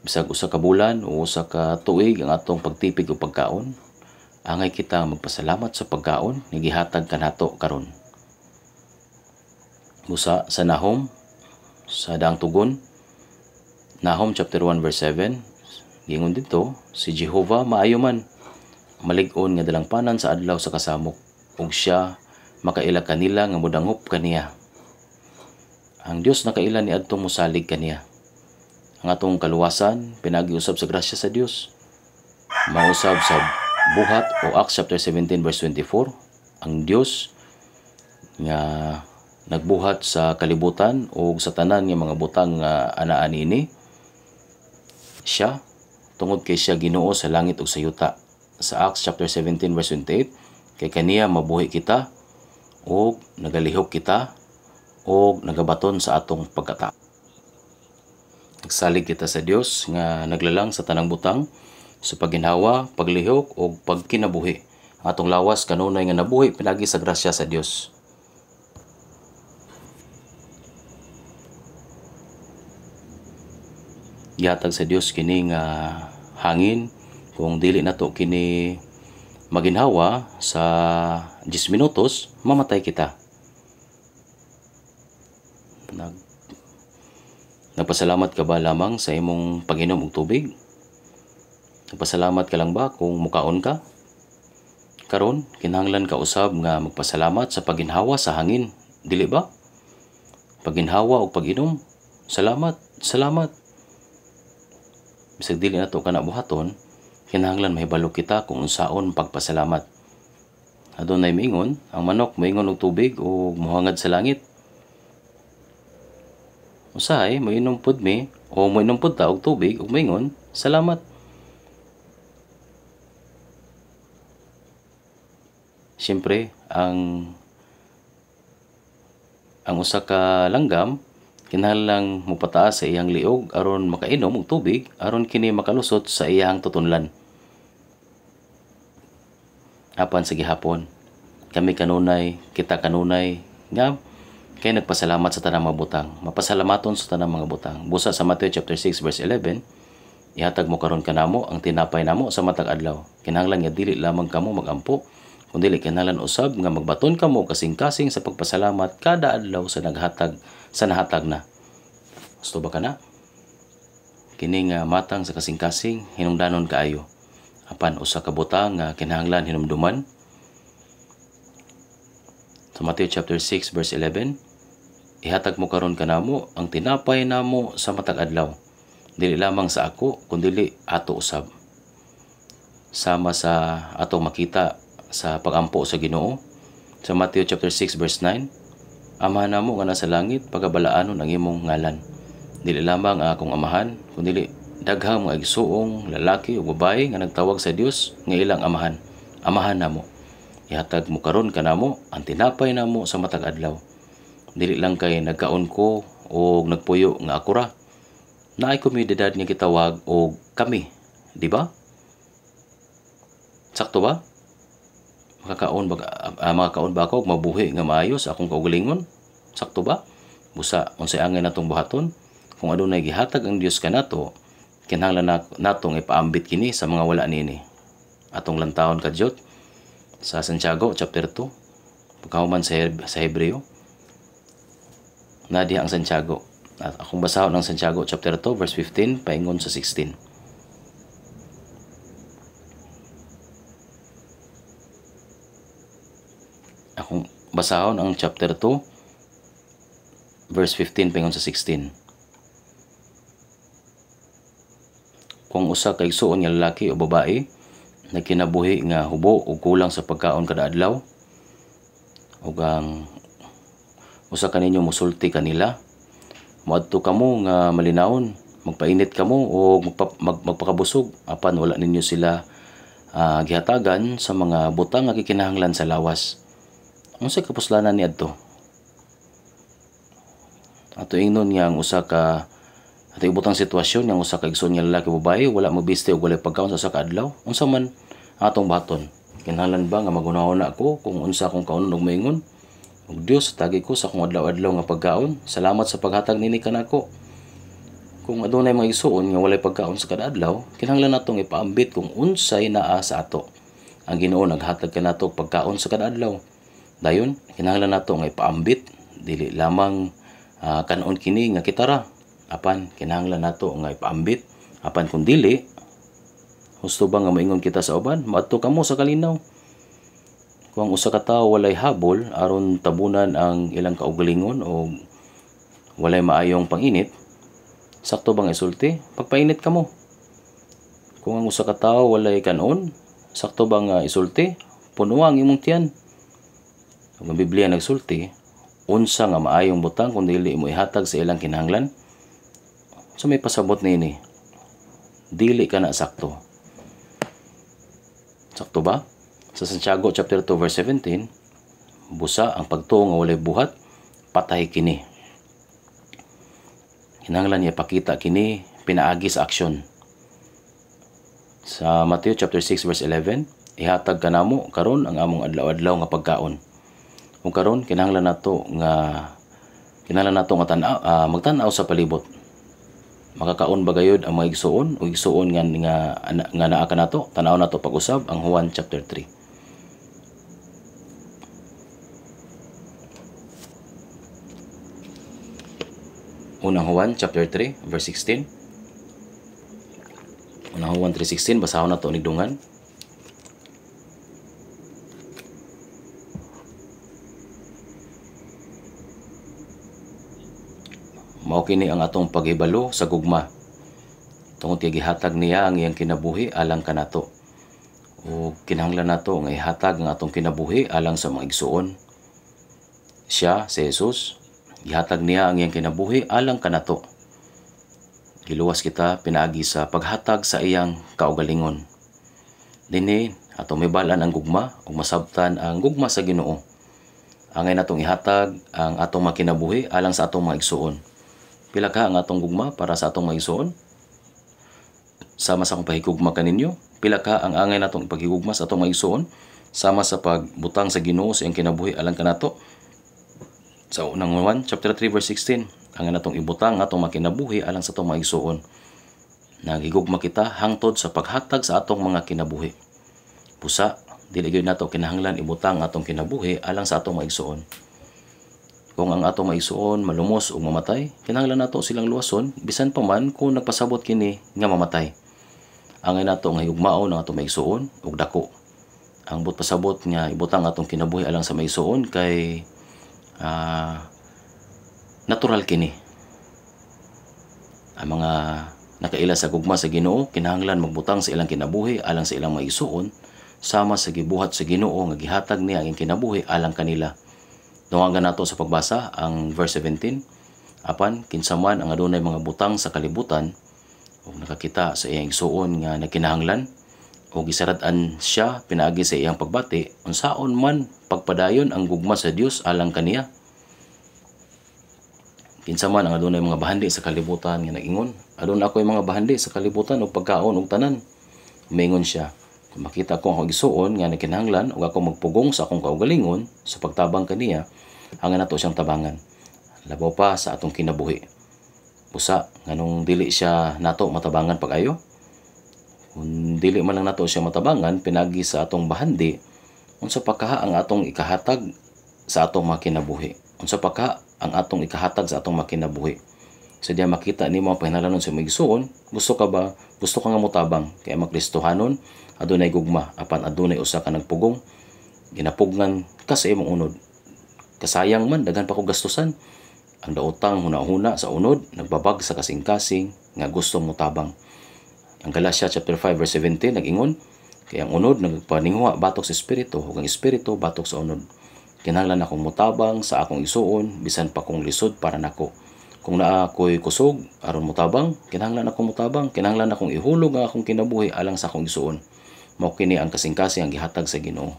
[SPEAKER 1] Bisag usa ka bulan o usa ka tuig ang atong pagtipig og pagkaon, angay kita magpasalamat sa pagkaon nga gihatag kanato karon. Busa sa Nahum sa daang tugon, Nahum chapter 1 verse 7, gingon dito, si Jehovah maayo man, malig-on nga dalangpanan sa adlaw sa kasamok, ug siya makaila kanila nga modanghop kaniya. Ang Dios nakaila ni adtong mosalig kaniya. Ang atong kaluwasan pinagiusab sa grasya sa Dios. Mausab sa buhat o Acts chapter 17 verse 24, ang Dios nga nagbuhat sa kalibutan o sa tanan nga mga butang nga anaan ini, siya tungod kay siya Ginoo sa langit ug sa yuta. Sa Acts chapter 17 verse 28, kay kaniya mabuhi kita o nagalihok kita o nagabaton sa atong pagkatao. Nagsalig kita sa Dios nga naglalang sa tanang butang sa pagginhawa, paglihok o pagkinabuhi atong lawas kanunay nga nabuhi pinagi sa grasya sa Dios. Gihatag sa Dios kini nga hangin, kung dili nato kini maginhawa sa 10 minutos, mamatay kita. Nagpasalamat ka ba lamang sa imong pag-inom og tubig? Nagpasalamat ka lang ba kung mukaon ka? Karon kinahanglan ka usab nga magpasalamat sa paginhawa sa hangin, dili ba? Paginhawa og pag-inom, salamat, salamat. Bisag dili nato kana buhaton, kinahanglan mahibalo kita kung unsaon pagpasalamat. Adunay miingon, ang manok moingon og tubig o mohangad sa langit. Usahay moinom pud mi o moinom pud ta og tubig ug moingon, salamat. Siyempre, ang usa ka langgam kinahanglang mopataas sa iyang liog aron makainom og tubig aron kini makalusot sa iyang tutunlan. Apan sa gihapon, kami kanunay, kita kanunay nga kay nagpasalamat sa tanang mga butang. Mapasalamaton sa tanang mga butang. Busa sa Matthew chapter 6 verse 11, ihatag mo karon kanamo ang tinapay namo sa matag adlaw. Kinahanglan nga dili lamang kamo magampo, kundi kinahanglan usab nga magbaton kamo kasing-kasing sa pagpasalamat kada adlaw sa nahatag na. Gusto ba kana? Kini nga matang sa kasing-kasing hinungdanon kaayo. Apan usa ka butang nga kinahanglan hinumduman. Sa Matthew chapter 6 verse 11, ihatag mo karon kanamo ang tinapay namo sa matag adlaw. Dili lamang sa ako kundi ato usab. Sama sa ato makita sa pagampo sa Ginoo. Sa Matthew chapter 6 verse 9, Amahan namo nga nasa langit, pagabalaanon ang imong ngalan. Dili lamang akong amahan, kundi daghang mga igsuong lalaki o babae nga nagtawag sa Dios nga ilang amahan. Amahan namo. Ihatag mo karon kanamo ang tinapay namo sa matag adlaw. Dili lang kay nagkaon ko o nagpuyo nga ako ra. Naay komunidad nga gitawag og kami, di ba? Sakto ba? Makakaon ba ako mabuhi nga maayo sa akong kaugalingon? Sakto ba? Busa unsay angay natong buhaton? Kung adunay gihatag ang Dios kanato, kinahanglan natong ipaambit kini sa mga wala nini. Atong lantawon kadyot sa Santiago chapter 2, pagkahuman sa Hebreo. Nadiha ang Santiago. At akong basahon ng Santiago chapter 2 verse 15 paingon sa 16. Akong basahon ang chapter 2 verse 15 paingon sa 16. Kung usa ka igsuon nga lalaki o babae nagkinabuhi nga hubo o kulang sa pagkaon kada adlaw, ug ang usa kaninyo musulti kanila, moadto kamo nga malinawon, magpainit kamo o magpakabusog apan wala ninyo sila gihatagan sa mga butang nga gikinahanglan sa lawas. Unsay kapuslanan niadto? Ato ingnon nga ang usa ka ato ibutang sitwasyon nga usa ka igsoon nga lalaki o babae wala mobiste og walay pagkaon sa usa ka adlaw. Unsa man atong baton? Kinahanglan ba nga magunahon ako kung unsa akong kaunon og moingon? Og Dios, tagi ko sa akong adlaw-adlaw nga pagkaon. Salamat sa paghatag nini kanako. Kung adunay mga igsoon nga walay pagkaon sa kada adlaw, kinahanglan natong ipaambit kung unsay naa sa ato. Ang Ginoo naghatag kanato og pagkaon sa kada adlaw. Dayon, kinahanglan nato nga ipaambit, dili lamang kanon kini nga kitara. Apan kinahanglan nato nga ipaambit, apan kun dili, husto ba nga moingon kita sa uban, maadto kamo sa kalinaw. Kung usa ka tawo walay habol aron tabunan ang ilang kaugalingon o walay maayong panginit, sakto bang isulti? Pagpainit kamo. Kung ang usa ka tawo walay kanon, sakto bang isulti? Punuha ang imong tiyan. Ang Biblia nagsulti, unsa nga maayong butang kung dili mo ihatag sa ilang kinahanglan? So may pasabot nini, dili ka na sakto. Sakto ba? Sa Santiago chapter 2 verse 17, busa ang pagtuo nga walay buhat, patay kini. Kinahanglan niya pakita kini pinaagi sa aksyon. Sa Matthew chapter 6 verse 11, ihatag kanamo karon ang among adlaw-adlaw nga pagkaon. Kung karon kinahanglan nato nga magtan-aw sa palibot. Makakaon ba gayud ang mga igsuon o igsuon nga naa kanato? Tan-aw nato pag-usab ang Juan chapter 3. Unang Juan chapter 3 verse 16. Unang Juan 3:16 basahon nato ni dungan. Mao kini ang atong paghibalo sa gugma. Tungod kay gihatag niya ang iyang kinabuhi alang kanato. O kinahanglan nato nga ihatag ang atong kinabuhi alang sa mga igsuon. Siya, si Jesus, gihatag niya ang iyang kinabuhi alang kanato. Giluwas kita pinaagi sa paghatag sa iyang kaugalingon. Dinhi atong mibalan ang gugma ug masabtan ang gugma sa Ginoo. Angay natong ihatag ang atong makinabuhi alang sa atong mga igsuon. Pila ka ang atong gugma para sa atong mga igsuon? Sama sa akong pahigugma kaninyo, pila ka ang angay natong paghigugma sa atong mga igsuon? Sama sa pagbutang sa Ginoo sa iyang kinabuhi alang kanato. Sa unang Juan chapter 3 verse 16, angay natong ibutang atong makinabuhi alang sa atong mga igsuon. Naghigugma kita hangtod sa paghatag sa atong mga kinabuhi. Pusa, dili gyud nato kinahanglan ibutang atong kinabuhi alang sa atong mga igsuon. Kung ang atong maigsuon malumos o mamatay, kinahanglan nato silang luwason bisan pa man kung nagpasabot kini nga mamatay. Angay nato nga higugmaon ang atong maigsuon ug dako. Ang but pasabot nga ibutang atong kinabuhi alang sa maigsuon kay natural kini. Ang mga nakaila sa gugma sa Ginoo kinahanglan magbutang sa ilang kinabuhi alang sa ilang maigsuon sama sa gibuhat sa Ginoo nga gihatag niya ang kinabuhi alang kanila. Dungagan nato sa pagbasa ang verse 17. Apan kinsa man ang adunay mga butang sa kalibutan ug nakakita sa iyang igsuon nga nagkinahanglan o gisarad-an siya pinaagi sa iyang pagbati, unsaon man pagpadayon ang gugma sa Dios alang kaniya. Kinsa man ang adunay mga bahandi sa kalibutan nga nagingon, aduna ako'y mga bahandi sa kalibutan ug pagkaon ug tanan. Umingon siya, kung makita ko ang igsuon nga nagkinahanglan ug ako magpugong sa akong kaugalingon sa pagtabang kaniya, hangin nato siyang tabangan. Labaw pa sa atong kinabuhi. Busa, nganong dili siya nato matabangan pag-ayo? Kung dili man lang nato siya matabangan, pinagi sa atong bahandi, unsa pa kaha ang atong ikahatag sa atong makinabuhi? Unsa pa kaha ang atong ikahatag sa atong makinabuhi? Sa diya makita nimo ang pahinalanon sa maigsuon, gusto ka nga motabang, kaya makristohanon, adunay gugma, apan adunay usa ka nagpugong, ginapugnan ka sa imong unod. Kasayang man, daghan pa ko gastusan. Ang daotang huna-huna sa unod, nagbabag sa kasing-kasing, nga gusto mo tabang. Ang Galatia chapter 5 verse 17, nag-ingon, kaya ang unod, nagpaningwa batok sa espiritu, ug ang espiritu batok sa unod. Kinahanglan akong mutabang sa akong isuon, bisan pa kong lisod para nako. Kung naa ako'y kusog, aron mutabang, kinahanglan akong mutabang, kinahanglan akong ihulog ang akong kinabuhi alang sa akong isuon. Mao kini ang kasing-kasing ang gihatag sa Ginoo.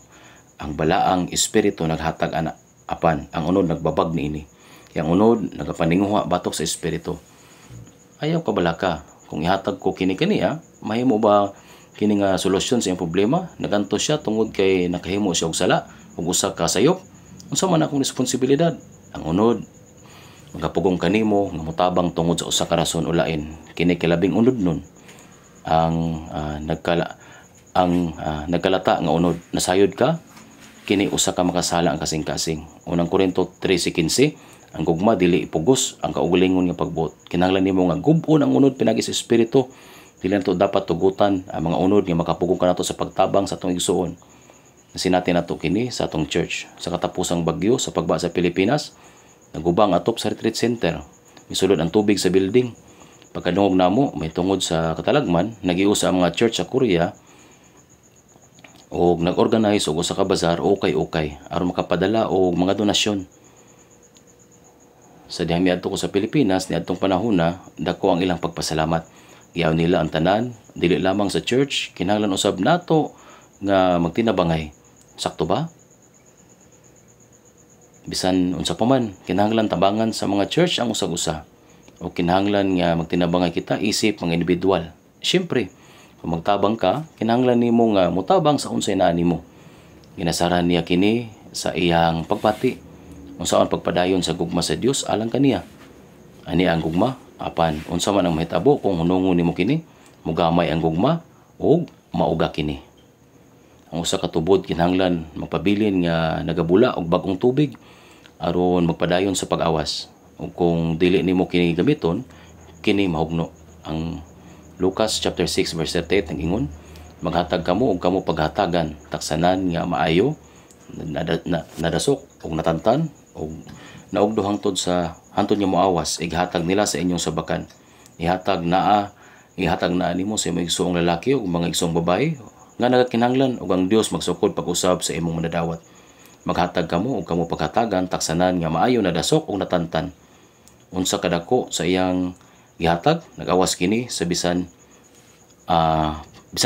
[SPEAKER 1] Ang balaang espiritu naghatag ana. Apan, ang unod nagbabag niini. Yang unod, nagapaninguha batok sa espiritu. Ayaw ka balaka. Kung ihatag ko kini kaniya, mahimo ba kini nga solusyon sa iyang problema? Naganto siya tungod kay nakahimo siya og sala, ug usa ka sayop. Unsa man akong responsibilidad? Ang unod, magapugong kanimo nga motabang tungod sa usa ka rason o lain. Kini kilabing unod nun. Ang nagkalata nga unod, nasayod ka, kini usa ka makasala ang kasing-kasing. Unang Korinto 3:15, ang gugma dili ipugos ang kaugalingon nga pagbuot. Kinahanglan nimo nga gub-on ang unod pinagi sa espiritu. Dili nato dapat tugutan ang mga unod nga makapugong kanato sa pagtabang sa atong igsuon. Nasinati nato kini sa atong church. Sa katapusang bagyo sa pagba sa Pilipinas, nagubang atop sa retreat center. Misulod ang tubig sa building. Pagkadungog namo, may tungod sa katalagman, nagiusa ang mga church sa Korea o nag-organize og usa ka bazar okay aron makapadala og mga donasyon. Sa diha miadto ko sa Pilipinas niadtong panahona, dako ang ilang pagpasalamat. Giyaw nila ang tanan, dili lamang sa church, kinahanglan usab nato nga magtinabangay. Sakto ba? Bisan unsa pa man, kinahanglan tabangan sa mga church ang usag-usa. O kinahanglan nga magtinabangay kita isip mga individual. Siyempre, Kung magtabang ka, kinahanglan nimo nga mutabang sa unsay naa nimo. Ginasaran niya kini sa iyang pagpati. Unsaon pagpadayon sa gugma sa Dios alang kaniya. Ani ang gugma, apan unsa man ang mahitabo kung hunungon nimo kini, mugamay ang gugma ug mauga kini. Ang usa ka tubod kinahanglan magpabilin nga nagabula og bag-ong tubig aron magpadayon sa pag-awas. Ug kung dili nimo kini gamiton, kini mahugno. Ang Lucas chapter 6 verse 38 ingon, maghatag kamo ug kamo paghatagan, taksanan nga maayo, nadasok ug natantan ug naugdo hangtod sa hantod nga moawas, ighatag nila sa inyong sabakan. Ihatag naa nimo sa imong igsoong lalaki ug mga igsoong babae nga nagakinahanglan ug ang Dios magsukod pag-usab sa imong manadawat. Maghatag kamo ug kamo paghatagan, taksanan nga maayo, nadasok ug natantan. Unsa kadako sa iyang gihatag, nag-awas kini sa bisan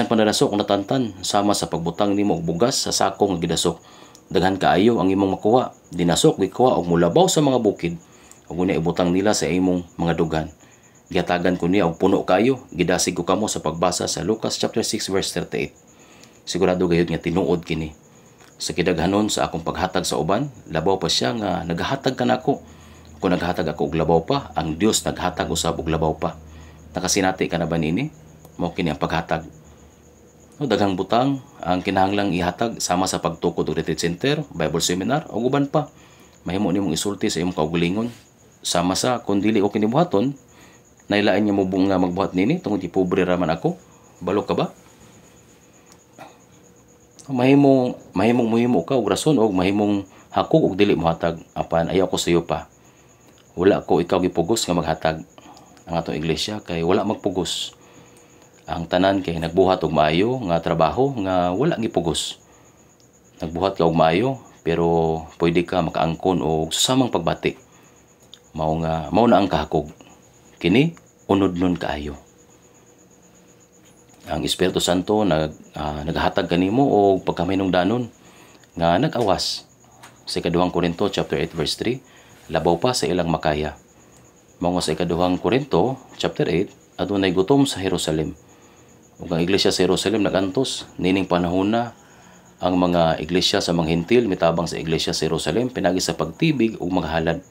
[SPEAKER 1] panadasok ug natantan, sama sa pagbutang nimo og bugas sa sako nga gidasok. Daghan kaayo ang imong makuha, dinasok gikuha og mulabaw sa mga bukid ug una ibutang nila sa imong mga dugan. Gihatagan ko niya og puno kayo, gidasig ko kamo sa pagbasa sa Lucas chapter 6 verse 38. Sigurado gayud nga tinuod kini. Sa kidaghanon sa akong paghatag sa uban, labaw pa siya nga naghatag kanako. Kung naghatag ako og labaw pa, ang Dios naghatag usab og labaw pa. Nakasinati ka na ba nini? Mao kini ang paghatag. No, daghang butang ang kinahanglang ihatag sama sa pagtukod og retreat center, Bible seminar ug uban pa. Mahimo nimong isulti sa imong kaugalingon. Sama sa kung dili ko kinibuhaton, nailain niya mo nga magbuhat nini tungod pobre raman ako. Balo ka ba? Mahimong ka og rason og mahimong hakog og dili mohatag, apan ayaw ko sa iyo pa. Wala ko ikaw gipugos nga maghatag. Ang atong iglesia kay wala magpugos. Ang tanan kay nagbuhat og maayo nga trabaho nga wala gipugos. Nagbuhat ka og maayo pero pwede ka makaangkon og susamang pagbati. Mao na ang kahakog. Kini unodnon kaayo. Ang Espiritu Santo naghatag kanimo og pagkaminungdanon nga nag-awas. Sa ikaduhang Korinto chapter 8 verse 3, labaw pa sa ilang makaya. Mao sa ikaduhang Korinto chapter 8, adunay gutom sa Jerusalem. Ug ang iglesia sa Jerusalem nagantos, nining panahon na ang mga iglesia sa mga Hentil mitabang sa iglesia sa Jerusalem pinagi sa pagtibig ug maghalad.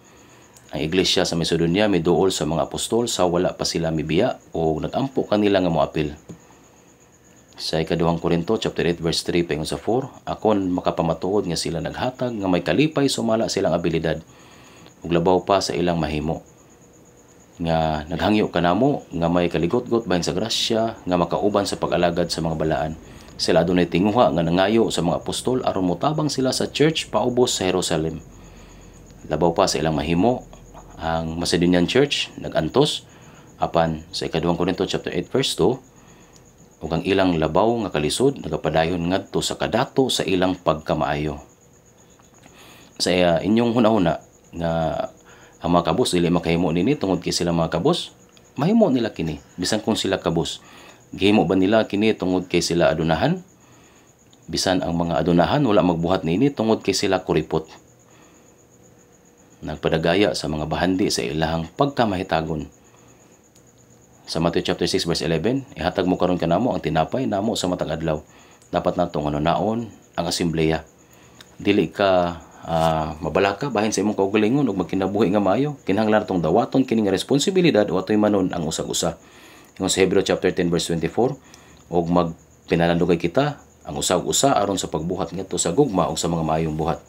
[SPEAKER 1] Ang iglesia sa Macedonia miduol sa mga apostol sa wala pa sila mibiya o nagampo kanila nga moapil. Sa ikaduhang Korinto chapter 8 verse 3 paingon sa 4, akon makapamatuod nga sila naghatag nga may kalipay sumala silang abilidad ug labaw pa sa ilang mahimo. Nga naghangyo kanamo nga may kaligot-got bahin sa grasya nga makauban sa pag-alagad sa mga balaan. Sila adunay tinguha nga nangayo sa mga apostol aron motabang sila sa church paubos sa Jerusalem. Labaw pa sa ilang mahimo, ang Macedonian church nagantos, apan sa ikaduhang Korinto chapter 8 verse 2, ug ang ilang labaw nga kalisod nagapadayon ngadto sa kadato sa ilang pagkamaayo. Sa inyong hunahuna nga ang mga kabus dili makahimo nini tungod kay sila mga kabus, mahimo nila kini bisan kung sila kabus. Gihimo ba nila kini tungod kay sila adunahan? Bisan ang mga adunahan wala magbuhat nini tungod kay sila kuripot. Nagpadagaya sa mga bahandi sa ilahang pagkamahitagon. Sa Matthew chapter 6 verse 11, ihatag mo karon kanamo ang tinapay namo sa matag adlaw. Dapat natong naon ang asembleya. Dili ka mabalaka bahin sa imong kaugalingon ug magkinabuhi nga maayo. Kinahanglan natong dawaton kini nga responsibilidad o atoy manon ang usag-usa. Ingon sa Hebrew chapter 10 verse 24, ug magpinalandugay kita ang usag-usa aron sa pagbuhat ngadto sa gugma ug sa mga maayong buhat.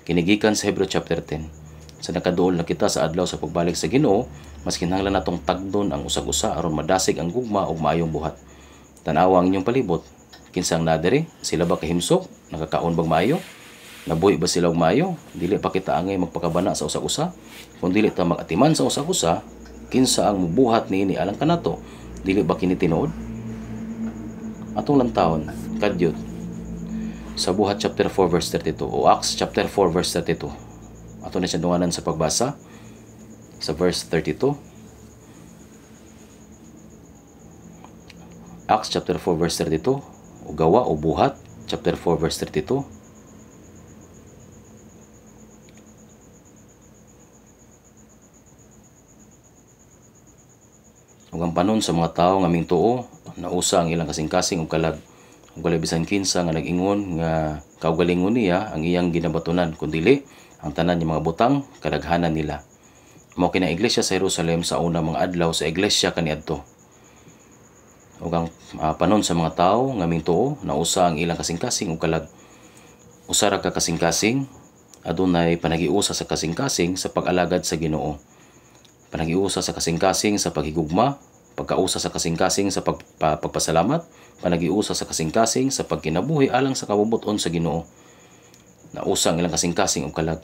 [SPEAKER 1] Kinigikan sa Hebrew chapter 10. Sa nakaduol na kita sa adlaw sa pagbalik sa Ginoo, mas kinahanglan natong tagdon ang usag-usa aron madasig ang gugma ug maayong buhat. Tan-awa ang inyong palibot. Kinsang nadiri, sila ba kahimsok? Nakakaon bang maayo? Nabuhi ba sila og maayo? Dili pa kita angay magpakabana sa usag-usa. Kung dili ta magatiman sa usag-usa, kinsa ang mubuhat niini alang kanato? Dili ba kini tinuod? Atong lantawon, kadyot. Sa Buhat chapter 4 verse 32 o Acts chapter 4 verse 32. Ato na siya dunganan sa pagbasa sa verse 32. Acts chapter 4 verse 32 o Gawa o Buhat chapter 4 verse 32. Ug ang panon sa mga tawo nga mingtuo nausa ang ilang kasing-kasing ug kalag. Ug walay bisan kinsa nga nag-ingon nga kaugalingon niya ang iyang ginabatunan, kundi ang tanan ng mga butang kadaghanan nila. Mao kina iglesia sa Jerusalem sa una mga adlaw sa iglesia kaniadto. Ug ang panon sa mga tawo nga mintuo nausa ang ilang kasing-kasing ug kalag. Usa ra ka kasing-kasing adunay panagiusa sa kasing-kasing sa pag-alagad sa Ginoo. Panagiusa sa kasing-kasing sa paghigugma, pagkausa sa kasing-kasing sa pagpasalamat, panagiusa sa kasing-kasing sa pagkinabuhi alang sa kabubuton sa Ginoo. Nausa ang ilang kasing-kasing ug kalag.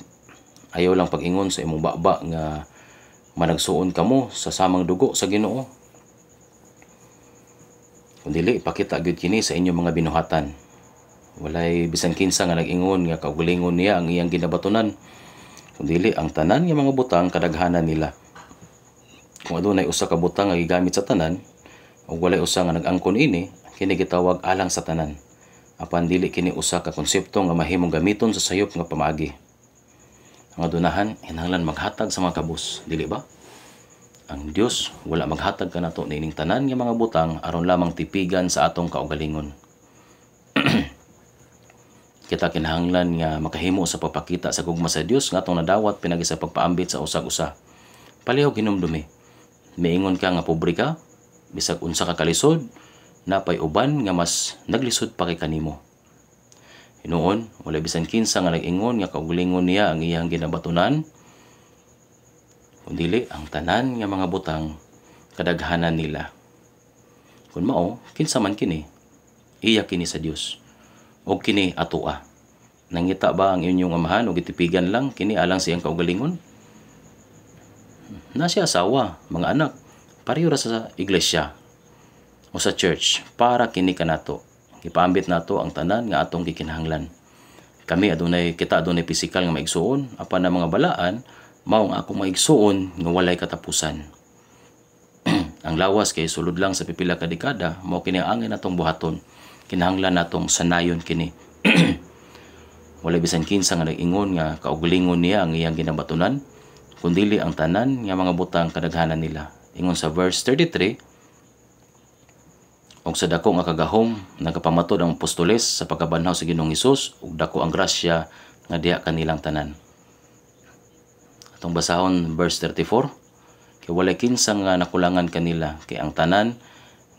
[SPEAKER 1] Ayaw lang pag-ingon sa imong baba nga managsuon kamo sa samang dugo sa Ginoo. Kundi ipakita gyud kini sa inyong mga binuhatan. Walay bisan kinsa nga nag-ingon nga kaugalingon niya ang iyang ginabatunan, kundi ang tanan nga mga butang kadaghanan nila. Kung adunay usa ka butang nga gigamit sa tanan ug walay usa nga nag-angkon ini, kini gitawag alang sa tanan. Apan dili kini usa ka konsepto nga mahimong gamiton sa sayop nga pamaagi. Ang adunahan kinahanglan maghatag sa mga kabus, dili ba? Ang Dios wala maghatag kanato nining tanan nga mga butang aron lamang tipigan sa atong kaugalingon. Kita kinahanglan nga makahimo sa pagpakita sa gugma sa Dios nga atong nadawat pinagi sa pagpaambit sa usag-usa. Palihog hinumdumi. Miingon ka nga pobre ka, bisag unsa ka kalisod, napay uban nga mas naglisod pa kay kanimo. Hinuon, wala bisan kinsa nga nag-ingon nga kaugalingon niya ang iyang ginabatunan, kundi ang tanan nga mga butang kadaghanan nila. Kung mao, kinsa man kini, iya kini sa Dios. O kini atoa. Nangita ba ang inyong amahan o gitipigan lang kini alang siyang kaugalingon? Na siya asawa, mga anak, pareho ra sa iglesia o sa church para kini kanato. Ipaambit nato ang tanan nga atong gikinahanglan. Kita adunay pisikal nga maigsuon, apan na mga balaan, maong akong maigsuon nga walay katapusan. Ang lawas kay sulod lang sa pipila ka dekada, mao kini ang angin natong buhaton. Kinahanglan natong sanayon kini. Wala bisan kinsa nga nag-ingon nga kaugalingon niya ang iyang ginabatunan, kundi ang tanan nga mga butang kadaghanan nila. Ingon sa verse 33, og sa dako nga kagahom nagapamatod ang apostoles sa pagkabanhaw sa Ginoong Hesus ug dako ang grasya nga diha kanilang tanan. Atong basahon verse 34, kay walay kinsa nga nakulangan kanila, kay ang tanan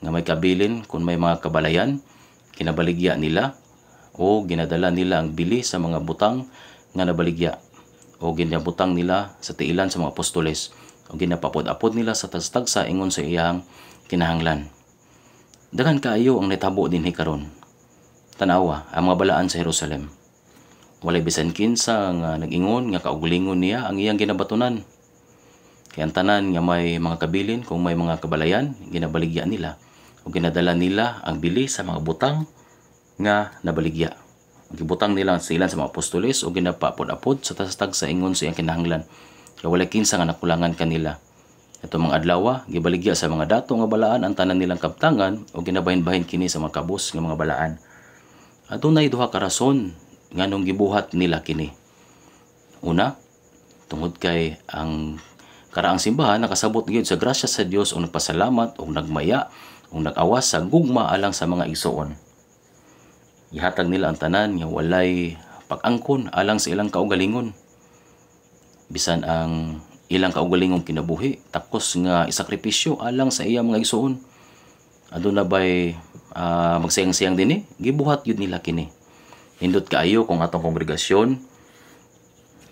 [SPEAKER 1] nga may kabilin kun may mga kabalayan kinabaligya nila o ginadala nila ang bili sa mga butang nga nabaligya o ginabutang nila sa tiilan sa mga apostoles o ginapapod-apod nila sa tagsa ingon sa iyang kinahanglan. Daghan kaayo ang nitabo dinhi karon. Tanawa ang mga balaan sa Jerusalem. Walay bisan kinsa nga nag-ingon nga kaugalingon niya ang iyang ginabatunan. Kay ang tanan nga may mga kabilin kung may mga kabalayan ginabaligya nila o ginadala nila ang bili sa mga butang nga nabaligya. Gibutang nila sa ilan sa mga apostoles o ginapapod-apod sa tastag sa ingon sa iyang kinahanglan. Kaya wala kinsa nga nakulangan kanila. Ito mga adlaw, gibaligya sa mga dato nga balaan ang tanan nilang kaptangan o ginabahin-bahin kini sa mga kabus nga mga balaan. Adunay duha ka rason nganong gibuhat nila kini. Una, tungod kay ang karaang simbahan nakasabot gyud sa grasya sa Dios o nagpasalamat o nagmaya o nag-awas sa gugma alang sa mga igsoon. Ihatag nila ang tanan nga walay pag-angkon alang sa ilang kaugalingon. Bisan ang ilang kaugalingong kinabuhi, takos nga isakripisyo alang sa iyang mga igsoon. Aduna bay magsayang-sayang dinhi, gibuhat yun nila kini. Hindot kaayo kung atong kongregasyon,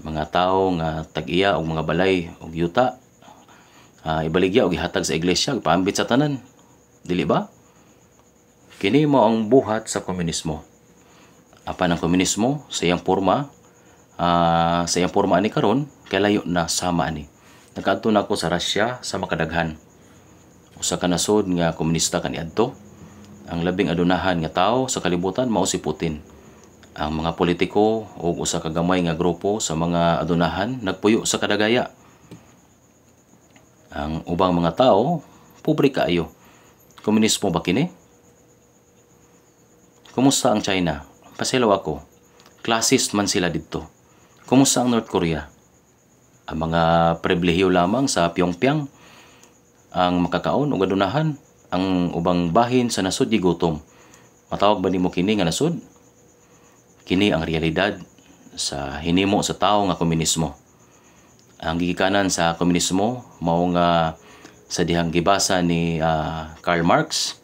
[SPEAKER 1] mga tao nga tag-iya og mga balay og yuta, ibaligya og ihatag sa iglesia, ipaambit sa tanan. Dili ba? Kini mo ang buhat sa komunismo. Apan ang komunismo sa iyang porma, ani karon kay layo na sama ani. Nakaadto na ako sa Russia sa makadaghan. Usa ka nasod nga komunista kaniadto. Ang labing adunahan nga tawo sa kalibutan mao si Putin. Ang mga politiko o usa ka gamay nga grupo sa mga adunahan nagpuyo sa kadagaya. Ang ubang mga tao pobre kaayo. Komunismo ba kini? Kumusta ang China? Pasilaw ako. Classist man sila dito. Kumusta ang North Korea? Ang mga pribilehiyo lamang sa Pyongyang ang makakaon o gadunahan. ang ubang bahin sa nasod gigutom. Matawag ba nimo kini nga nasod? Kini ang realidad sa hinimo sa tao nga komunismo. Ang gigikanan sa komunismo mao nga sa dihang gibasa ni Karl Marx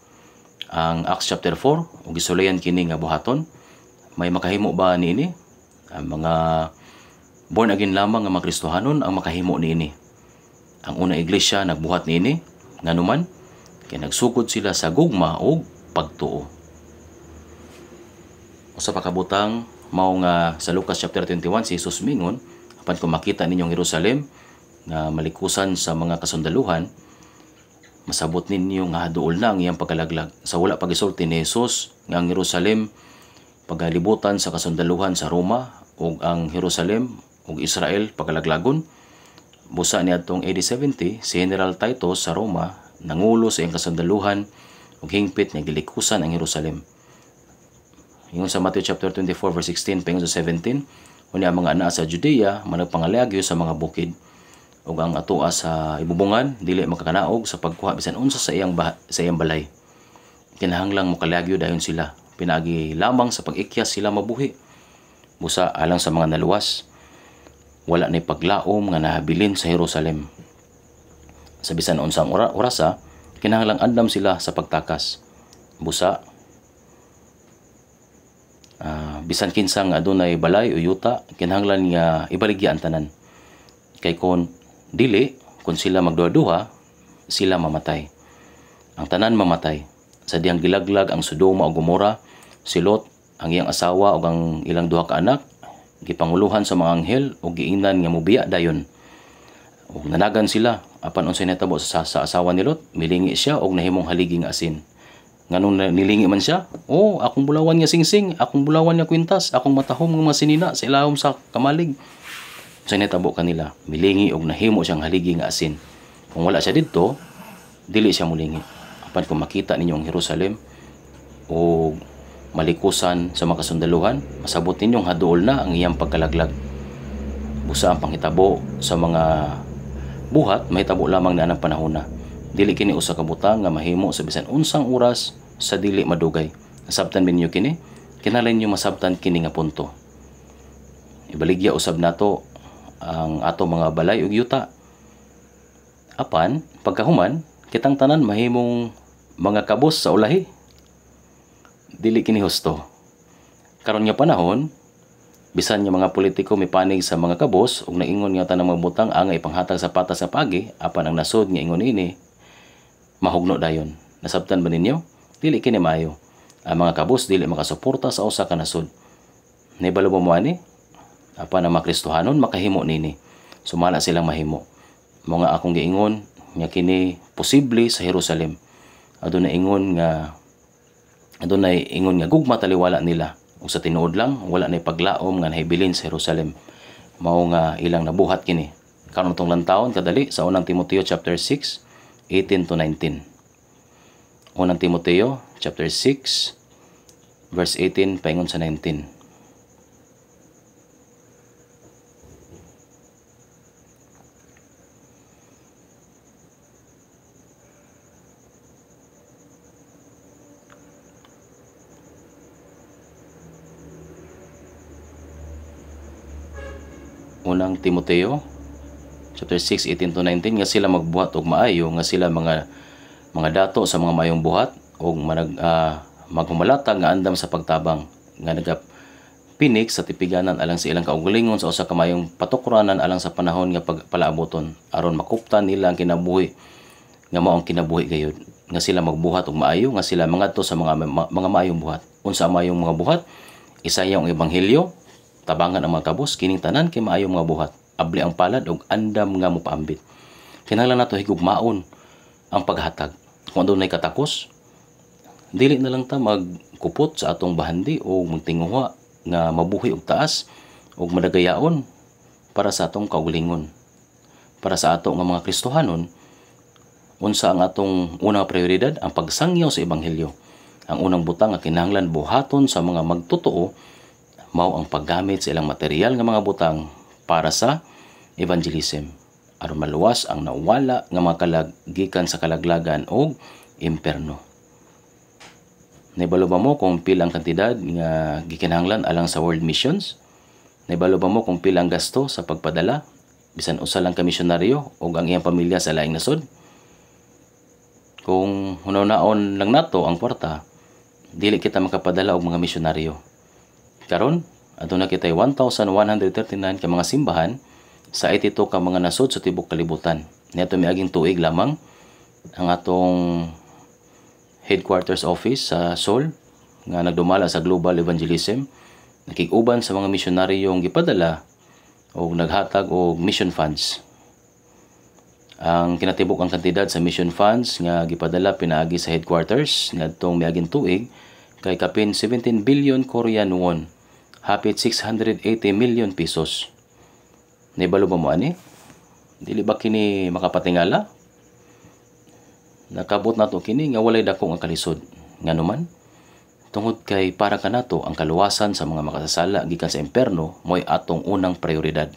[SPEAKER 1] ang Acts chapter 4 ug gisulayan kini nga buhaton. May makahimo ba niini? Ang mga born again lamang nga mga Kristohanon ang makahimo niini. Ang unang iglesia nagbuhat niini nganuman kay nagsugod sila sa gugma o pagtuo. Usa pa ka butang mao nga sa Lucas chapter 21 si Jesus mingon, apan kung makita ninyong Jerusalem nga malikusan sa mga kasundaluhan, masabot ninyo nga duol na ang iyang pagkalaglag. Sa wala pagisulti ni Jesus nga ang Jerusalem pagalibutan sa kasundaluhan sa Roma ug ang Jerusalem ug Israel pagkalaglagon. Busa niadtong AD 70 si General Titus sa Roma nangulo sa iyang kasundaluhan ug hingpit nga gilikusan ang Jerusalem. Ingon sa Matthew chapter 24 verse 16 paingon sa 17, uni ang mga anak sa Judea managpangalagyo sa mga bukid ug ang atoa sa ibubungan dili makakanaog sa pagkuha bisan unsa sa iyang balay. Kinahanglang mokalagyo dayon sila, pinagi lamang sa pag-ikyas sila mabuhi. Busa alang sa mga naluwas, wala na paglaom nga nahabilin sa Jerusalem. Sa bisan unsang orasa, kinahanglang andam sila sa pagtakas. Busa bisan kinsang adunay balay o yuta, kinahanglan nga ibaligya ang tanan. Kay kung dili, kung sila magduha-duha, sila mamatay. Ang tanan mamatay. Sa diyang gilaglag ang Sodoma o Gomora, si Lot, ang iyang asawa o ang ilang duha ka anak, gipanguluhan sa mga anghel o giingnan nga mubiya dayon. O nanagan sila, apan unsay natabo sa asawa ni Lot, milingi siya og nahimong haligi nga asin. Nganong nilingi man siya? Akong bulawan nga singsing, akong bulawan nga kwintas, akong matahom nga masinina sa ilahom sa kamalig. Sa netabo kanila, milingi og nahimo siyang haligi nga asin. Kung wala siya didto, dili siya mulingi. Apan kung makita ninyo ang Jerusalem o malikusan sa mga kasundaluhan, masabot ninyong haduol na ang iyang pagkalaglag. Busa ang panghitabo sa mga buhat, mahitabo lamang na ng panahon na. Dili kini usa ka butang nga mahimo sa bisan unsang oras sa dili madugay. Nasabtan ninyo kini, kinahanglan niyo masabtan kini nga punto. Ibaligya usab nato ang ato mga balay ug yuta. Apan pagkahuman, kitang tanan mahimong mga kabos sa ulahi. Dili kini husto. Karon nga panahon, bisan nga mga politiko mipanig sa mga kabos ug naingon nga tanang mga butang angay ipanghatag sa patas sa pagi, apan ang nasod nga ingon ini mahugno dayon. Nasabtan ba ninyo? Dili kini maayo. Ang mga kabos dili makasuporta sa usa ka nasod. Nahibalo mo ani? Apan ang mga Kristohanon makahimo nini. Sumala silang mahimo. Mga akong giingon nga kini posible sa Jerusalem. Adunay ingon nga gugma taliwala nila. Ug sa tinuod lang wala nay paglaom nga nahibilin sa Jerusalem. Mao nga ilang nabuhat kini. Karon tong lantawon kadali sa unang Timoteo chapter 6 18 to 19. Unang Timoteo chapter 6 verse 18 paingon sa 19. Unang Timoteo chapter 6, 18 to 19, nga sila magbuhat og maayo, nga sila mga dato sa mga mayong buhat og maghumalatag nga andam sa pagtabang, nga nagapinik sa tipiganan alang sa ilang kaugalingon sa usa ka mayong patukuranan alang sa panahon nga pagpalaaboton, aron makuptan nila ang kinabuhi nga mao ang kinabuhi gayud, nga sila magbuhat og maayo, nga sila mangadto sa mga mayong buhat. Unsa ang mayong mga buhat? Isaya ang ebanghelyo, tabangan ang mga kabos, kining tanan kay maayong mga buhat, abli ang palad ug andam nga mopaambit. Kinahanglan nato higugmaon ang paghatag. Kung adunay katakos, dili na lang ta magkupot sa atong bahandi o magtinguha nga mabuhi og taas ug madagayaon para sa atong kaugalingon. Para sa ato nga mga Kristohanon, unsa ang atong unang prioridad? Ang pagsangyaw sa ebanghelyo. Ang unang butang nga kinahanglan buhaton sa mga magtotoo mao ang paggamit sa ilang material nga mga butang para sa evangelism, aron maluwas ang nawala nga mga kalag gikan sa kalaglagan o imperno. Naibalo ba mo kung pila ang kantidad nga gikinahanglan alang sa world missions? Naibalo ba mo kung pila ang gasto sa pagpadala bisan usa lang ka misyonaryo o ang iyang pamilya sa laing nasod? Kung hunaw-naon lang nato ang kwarta, dili kita makapadala og mga misyonaryo. Karon, aduna kitay 1,139 ka mga simbahan sa 82 ka mga nasod sa tibok kalibutan. Niadto miaging tuig lamang ang atong headquarters office sa Seoul nga nagdumala sa global evangelism, nakig-uban sa mga misyonaryong gipadala o naghatag og mission funds. Ang kinatibuk ang kantidad sa mission funds nga gipadala pinaagi sa headquarters ngadtong miaging tuig kay kapin 17 billion Korean won, hapit 680 million pesos. Naibalo ba mo ani? Dili ba kini makapatingala? Nakabot nato kini nga walay dakong ang kalisod. Nganuman, tungod kay para kanato ang kaluwasan sa mga makasasala gikan sa imperno mo'y atong unang prioridad.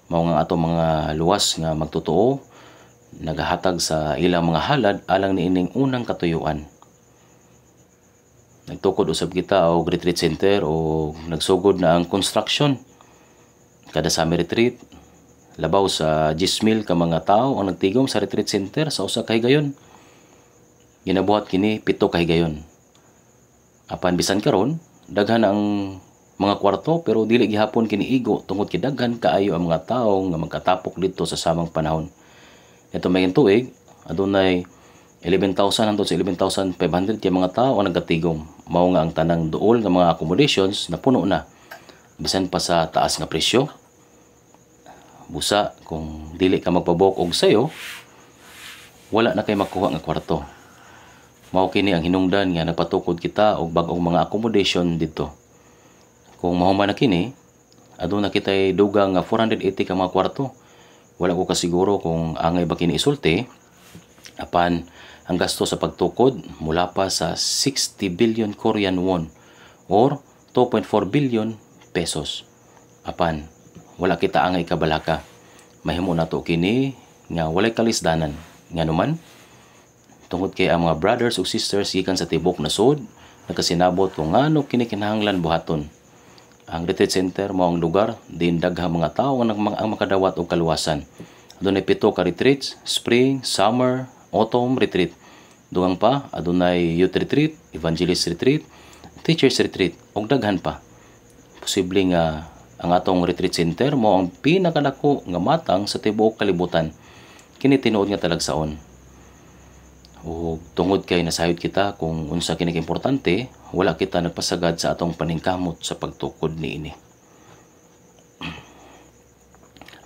[SPEAKER 1] Mao nga atong mga luwas nga magtotoo nagahatag sa ilang mga halad alang niining unang katuyuan. Nagtukod usab kita og retreat center o nagsugod na ang construction. Kada summer retreat, labaw sa 10,000 ka mga tao ang nagtigom sa retreat center sa usa ka higayon. Ginabuhat kini 7 ka higayon. Apan bisan karon, daghan ang mga kwarto pero dili gihapon kini igo tungod kay daghan kaayo ang mga tawo nga magkatapok didto sa samang panahon. Ito may tuig, adunay 11,000 hangtod sa 11,500 ka mga tao ang nagatigom. Mao nga ang tanang duol nga mga accommodations na puno na. Bisan pa sa taas nga presyo. Busa kung dili ka magpabook og sayo, wala na kay makuha nga kwarto. Mao kini ang hinungdan nga nagpatukod kita og bag-ong mga accommodation didto. Kung mahuman na kini, aduna kitay dugang nga 480 ka mga kwarto. Wala ko kasiguro kung angay ba kini isulti. Apan ang gasto sa pagtukod mula pa sa 60 billion Korean won or 2.4 billion pesos. Apan wala kita angay kabalaka. Mahimo nato kini nga walay kalisdanan. Nganuman, tungod kay ang mga brothers ug sisters gikan sa tibok nasod nagkasinabot kung ngano kini kinahanglan buhaton. Ang retreat center mao ang lugar din daghang mga tawo nga ang makadawat og kaluwasan. Adunay 7 ka retreats, spring, summer, autumn retreat. Dugang pa adunay youth retreat, evangelist retreat, teachers retreat ug daghan pa. Posible nga ang atong retreat center mao ang pinakadako nga matang sa tibuok kalibutan. Kini tinuod nga talagsaon. O tungod kay nasayod kita kung unsa kini importante, wala kita nagpasagad sa atong paningkamot sa pagtukod niini.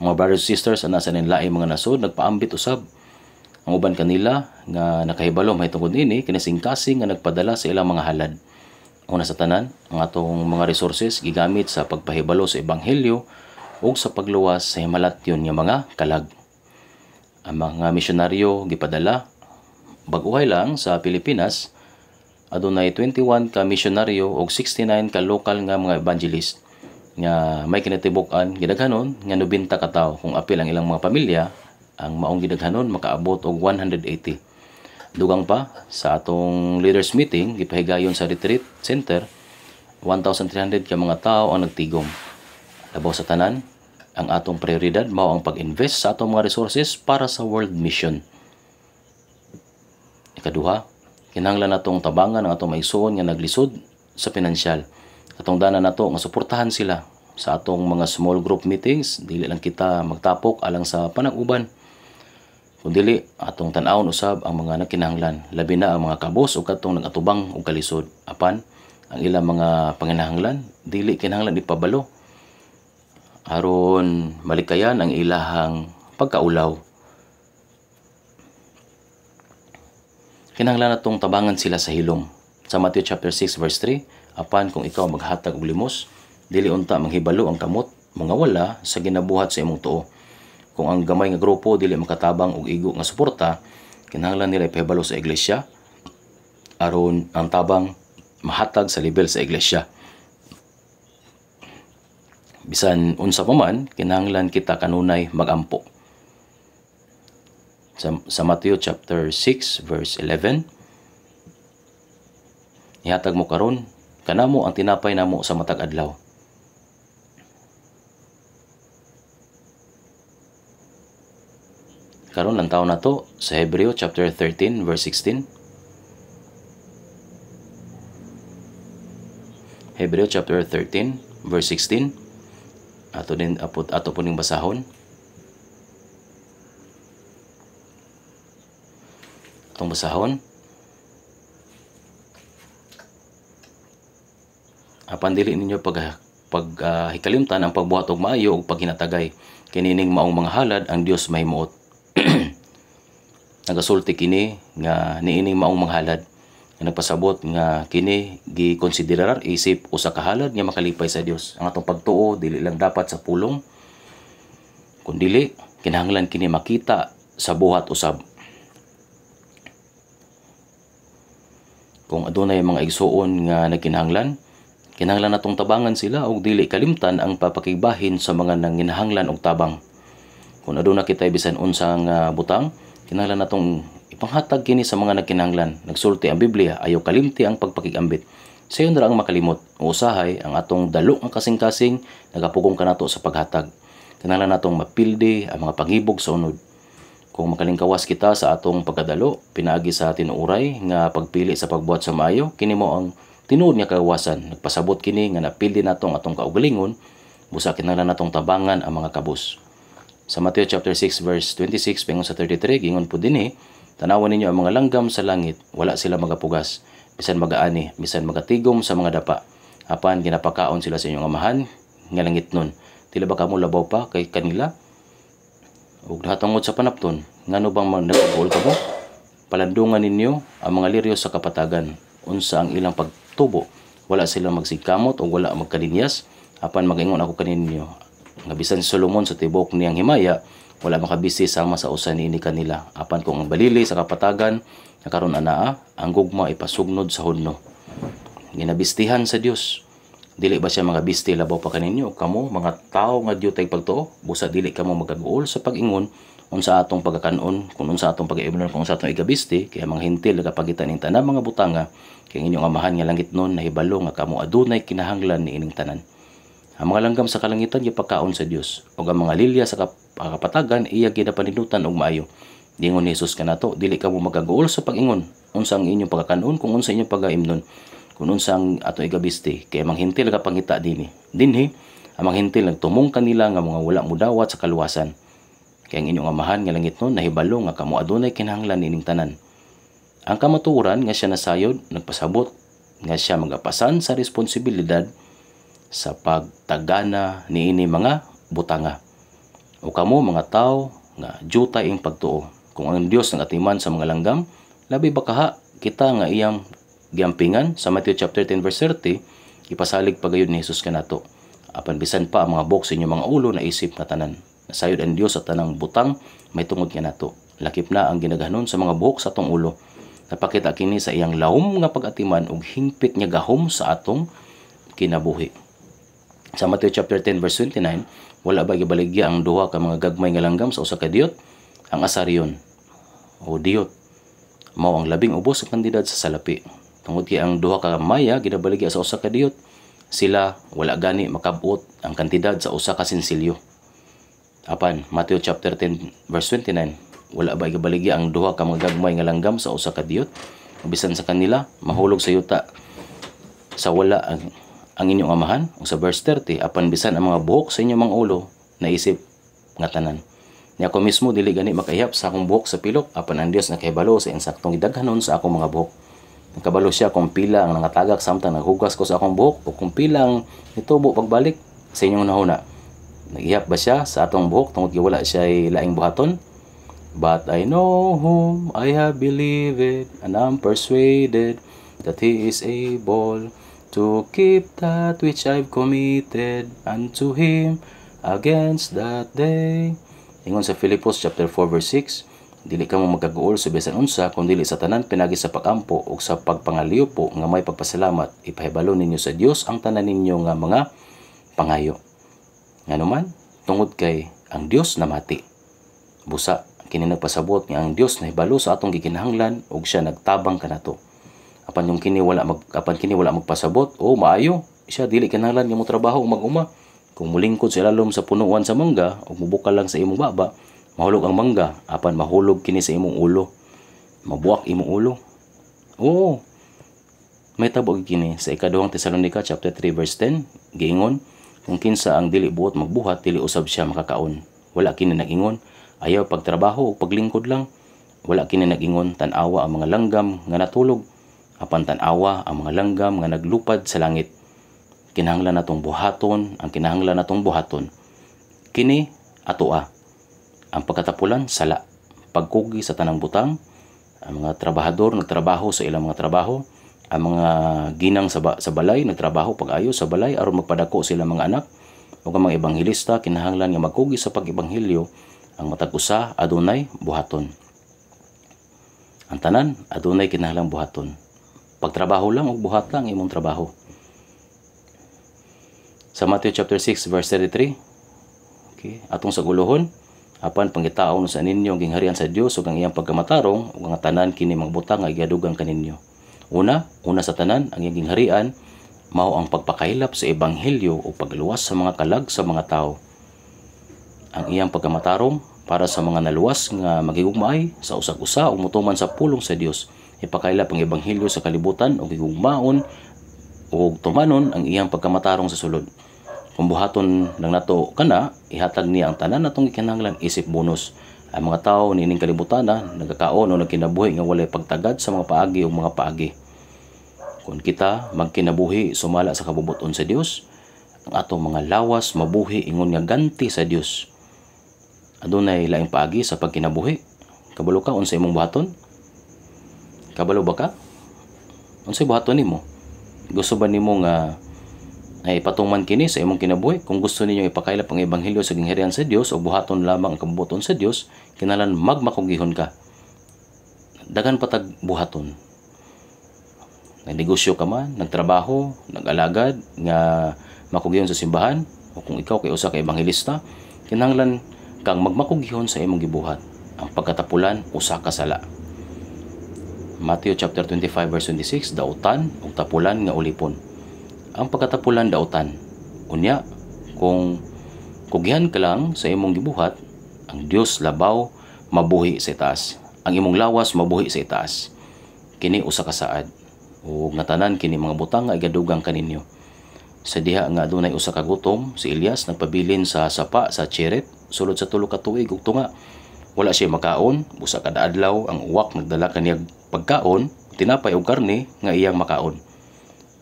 [SPEAKER 1] Ang mga brothers and sisters ana sa laing mga nasod nagpaambit usab. Ang uban kanila nga nakahibalo mahitungod niini kinasingkasing nga nagpadala sa ilang mga halad. Una sa tanan, ang atong mga resources gigamit sa pagpahibalo sa ebanghelyo ug sa pagluwas sa himalatyon nga mga kalag. Ang mga misyonaryo gipadala bag-uhay lang sa Pilipinas, adunay 21 ka misyonaryo ug 69 ka lokal nga mga evangelist nga may kinatibuk-an gidaghanon nga 90 ka tawo kung apil ang ilang mga pamilya, ang maong gidaghanon makaabot og 180. Dugang pa sa atong leaders meeting gipahigayon sa retreat center, 1,300 ka mga tawo ang nagtigom. Labaw sa tanan, ang atong prioridad mao ang pag-invest sa atong mga resources para sa world mission. Ikaduha, kinahanglan natong tabangan ang atong maigsuon nga naglisod sa pinansyal. Atong danan nato nga suportahan sila sa atong mga small group meetings, dili lang kita magtapok alang sa panag-uban. Kundi atong tan-awon usab ang mga nagkinahanglan, labi na ang mga kabos ug kadtong nagatubang og kalisod. Apan ang ilang mga panginahanglan dili kinahanglan ipabalo aron malikayan ang ilahang pagkaulaw. Kinahanglan natong tabangan sila sa hilom. Sa Matthew chapter 6 verse 3, apan kung ikaw maghatag og limos, dili unta manghibalo ang kamot, mga wala sa ginabuhat sa imong tuo. Kung ang gamay nga grupo dili makatabang og igo nga suporta, kinahanglan nila ipahibalo sa iglesia aron ang tabang mahatag sa level sa iglesia. Bisan unsa pa man, kinahanglan kita kanunay magampo. Sa Matthew chapter 6 verse 11, ihatag mo karon kanamo ang tinapay namo sa matag adlaw. Karon lang taon na to sa Hebreo chapter 13 verse 16. Hebreo chapter 13 verse 16. Ato po ning basahon. Atong basahon. Apan dili ninyo hikalimtan ang pagbuhat og maayo ug paghinatagay. Kinining maong mga halad ang Dios mahimuot. Nagasulti kini nga niining maong mga halad nga nagpasabot nga kini gikonsiderar isip usa ka halad nga makalipay sa Dios. Ang atong pagtuo dili lang dapat sa pulong, kundi kinahanglan kini makita sa buhat usab. Kung adunay mga igsuon nga nagkinahanglan, kinahanglan natong tabangan sila og dili kalimtan ang papakigbahin sa mga nanginahanglan og tabang. Kung aduna kitay bisan unsang butang, kinahanglan natong ipanghatag kini sa mga nagkinahanglan. Nagsulti ang Biblia, ayaw kalimti ang pagpakigambit. Sayon ra ang makalimot. Usahay ang atong dalo ang kasing-kasing nagapugong kanato sa paghatag. Kinahanglan natong mapildi ang mga panghibog sa unod. Kung makalingkawas kita sa atong pagkadalo, pinaagi sa tinuuray nga pagpili sa pagbuhat sa maayo, kini mo ang tinuod nga kagawasan. Nagpasabot kini nga napildi natong atong kaugalingon, busa kinahanglan natong tabangan ang mga kabus. Sa Matthew chapter 6 verse 26 pingon sa 33, gingon po dinhi, tanawan ninyo ang mga langgam sa langit, wala sila magapugas, bisan magaani, bisan magatigom sa mga dapa. Apan ginapakaon sila sa inyong amahan nga langit nun. Tila ba kamo labaw pa kay kanila? Ug nahatungod sa panapton, ngano bang nagpag-uol kamo? Palandungan ninyo ang mga liryo sa kapatagan, unsa ang ilang pagtubo, wala sila magsigkamot o wala magkalinyas. Apan magaingon ako kaninyo nga bisan si Solomon sa tibok niyang himaya wala makabisi sama sa usa niini kanila. Apan kung ang balili sa kapatagan nakaron anaa, ang gugma ipasugnod sa hunno. Ginabistihan sa Dios. Dili ba siya mga bisti labaw pa kaninyo? Kamo mga tao nga diyutay pagtuo, busa dili kamo magkaguol sa pag-ingon unsa atong pagkakanon, kung unsa atong pag-iibnon, kung unsa atong igabisti, kaya mga hintil nagapagitan ning tanan mga butanga, kay inyong amahan nga langit nun nahibalo nga kamo adunay kinahanglan niining tanan. Ang mga langgam sa kalangitan gipakaon sa Dios, ug ang mga lilya sa kapatagan iya ginapaninutan og maayo. Dingon ni Jesus kanato, dili kamo magaguol sa pag-ingon unsa ang inyong pagkakanon, kung unsa inyong pag-iimnon, kung unsa ang atong igabisti, kay mga hintil nagapangita dinhi ang mga hintil nagtumong kanila nga mga wala mudawat sa kaluwasan. Kay ang inyong amahan nga langit nun nahibalo nga kamo adunay kinahanglan niining tanan. Ang kamatuoran nga siya nasayod nagpasabot nga siya magapasan sa responsibilidad sa pagtagana niini mga butanga. O kamo mga tao nga jutay ing pagtuo. Kung ang Dios nagatiman sa mga langgam, labi bakaha kita nga iyang giampingan. Sa Matthew chapter 10 verse 30, ipasalig pagayon ni Jesus kanato. Apan bisan pa ang mga buhok sa inyong mga ulo na isip na tanan. Nasayod ang Dios sa tanang butang may tungod kanato. Lakip na ang ginaghanon sa mga buhok sa atong ulo. Napakita kini sa iyang lahom nga pag-atiman ug hingpit nga gahom sa atong kinabuhi. Sa Matthew chapter 10 verse 29, wala ba gibaligya ang duha ka mga gagmay nga langgam sa usa ka diyot? Ang asaryon o diyot mao ang labing ubos sa kandidat sa salapi. Tungod kay ang duha ka maya ginabaligya sa usa ka diyot, sila wala gani makabot ang kantidad sa usa ka sinsilyo. Apan Matthew chapter 10 verse 29, wala ba gibaligya ang duha ka mga gagmay nga langgam sa usa ka diyot? Bisan sa kanila mahulog sa yuta sa wala ang inyong amahan. O sa verse 30, apan bisan ang mga buhok sa inyong mga ulo naisip nga tanan. Niya ko mismo dili gani makaihap sa akong buhok sa pilok, apan ang Dios nakahibalo sa insaktong gidaghanon sa akong mga buhok. Nakabalo siya kung pila ang nangatagak samtang naghugas ko sa akong buhok o kung pila ang nitubo pagbalik sa inyong nahuna. Nag-ihap ba siya sa atong buhok tungod wala siya laing buhaton? But I know whom I have believed, and I'm persuaded that He is able to keep that which I've committed unto Him against that day. Ingon sa Philipos chapter 4 verse 6, dili kamo magaguol sa bisan unsa kun dili sa tanan pinagi sa pagampo ug sa pagpangaliupo nga may pagpasalamat. Ipahibalo ninyo sa Dios ang tanan ninyo nga mga pangayo. Nganuman tungod kay ang Dios namati, busa kini nagpasabot nga ang Dios nahibalo sa atong gikinahanglan ug siya nagtabang kanato. Apan kini wala magpasabot, o maayo siya dili kinahanglan nga mo trabaho ug mag-uma. Kung mulingkod sa ilalom sa punuan sa mangga ug mubukal lang sa imong baba, mahulog ang mangga, apan mahulog kini sa imong ulo. Mabuak imong ulo. Oo. May tabog kini sa ikaduhang Tesalonica chapter 3 verse 10, giingon, kung kinsa ang dili buot magbuhat, dili usab siya makakaon. Wala kini nag-ingon, ayaw pagtrabaho o paglingkod lang. Wala kini nag-ingon, tan-awa ang mga langgam nga natulog, apan tan-awa ang mga langgam nga naglupad sa langit. Kinahanglan natong buhaton, ang kinahanglan natong buhaton. Kini atoa. Ang pagkatapulan, sala. Pagkugi sa tanang butang, ang mga trabahador nagtrabaho sa ilang mga trabaho, ang mga ginang sa balay nagtrabaho pag-ayo sa balay aron magpadako sila mga anak, ug ang mga ebanghelista kinahanglan nga magkugi sa pag-ebanghelyo. Ang matag usa adunay buhaton. Ang tanan adunay kinahanglang buhaton. Pagtrabaho lang ug buhat lang imong trabaho. Sa Matthew chapter 6 verse 33, okay, atong saguluhon, apan pangitaon sa ninyo ang gingharian sa Dios ug ang iyang pagkamatarong ug ang tanan kini mga butang nga igadugang kaninyo. Una sa tanan, ang iyang gingharian mao ang pagpakailap sa ebanghelyo o pagluwas sa mga kalag sa mga tao. Ang iyang pagkamatarong para sa mga naluwas nga magigugmaay sa usag-usa o mutuman sa pulong sa Dios. Ipakailap ang ebanghelyo sa kalibutan o gigugmaon o tumanon ang iyang pagkamatarong sa sulod. Kung buhaton lang nato kana, ihatag niya ang tanan natong gikinahanglan isip bonus. Ang mga tao nining kalibutan nagkakaon o nagkinabuhi nga walay pagtagad sa mga paagi o mga paagi. Kung kita magkinabuhi sumala sa kabubuton sa Dios, ang atong mga lawas mabuhi ingon nga ganti sa Dios. Adunay laing paagi sa pagkinabuhi. Kabalo ka unsay imong buhaton? Kabalo ba ka? Unsay buhaton nimo? Gusto ba nimo nga ay ipatungman kini sa imong kinabuhi? Kung gusto ninyo ipakailap ang ebanghelyo sa gingharian sa Dios o buhaton lamang ang kabubuton sa Dios, kinahanglan magmakugihon ka. Dagan patag buhaton. Nagnegosyo ka man, nagtrabaho, nag-alagad nga makugihon sa simbahan, o kung ikaw kay usa ka ebanghelista, kinahanglan kang magmakugihon sa imong gibuhat. Ang pagkatapulan usa ka sala. Matthew chapter 25 verse 26, dautan ug tapulan nga ulipon. Ang pagkatapulan dautan. Unya, kung kugihan ka lang sa imong gibuhat, ang Dios labaw mabuhi sa itaas. Ang imong lawas mabuhi sa itaas. Kini usa ka saad. Ug natanan kini mga butang nga igadugang kaninyo. Sa diha nga adunay usa ka gutom, si Elias nagpabilin sa sapa sa Cheret sulod sa 3 ka tuig ug tunga. Wala siya makaon, busa kada adlaw ang uwak nagdala kaniyag pagkaon, tinapay ug karne nga iyang makaon.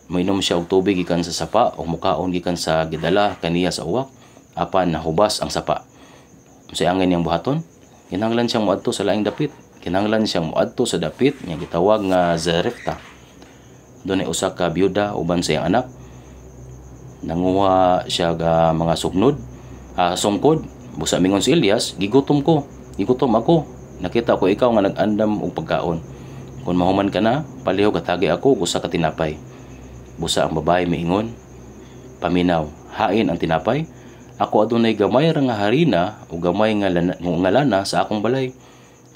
[SPEAKER 1] Mainom siya og tubig gikan sa sapa o mukaon gikan sa gidala kaniya sa uwak, apan nahubas ang sapa. Unsay angin niyang buhaton? Kinahanglan siyang moadto sa laing dapit. Kinahanglan siyang moadto sa dapit nga gitawag nga Zarepta. Doon ay usa ka byuda uban sa iyang anak. Nanguha siya ga mga sungkod. Busa mingon si Elias, gigutom ako. Nakita ko ikaw nga nag-andam og pagkaon. Kung mahuman ka na, palihog atagi ako og usa ka tinapay. Busa ang babae miingon, paminaw, hain ang tinapay. Ako adunay gamay ra nga harina o gamay nga lana sa akong balay.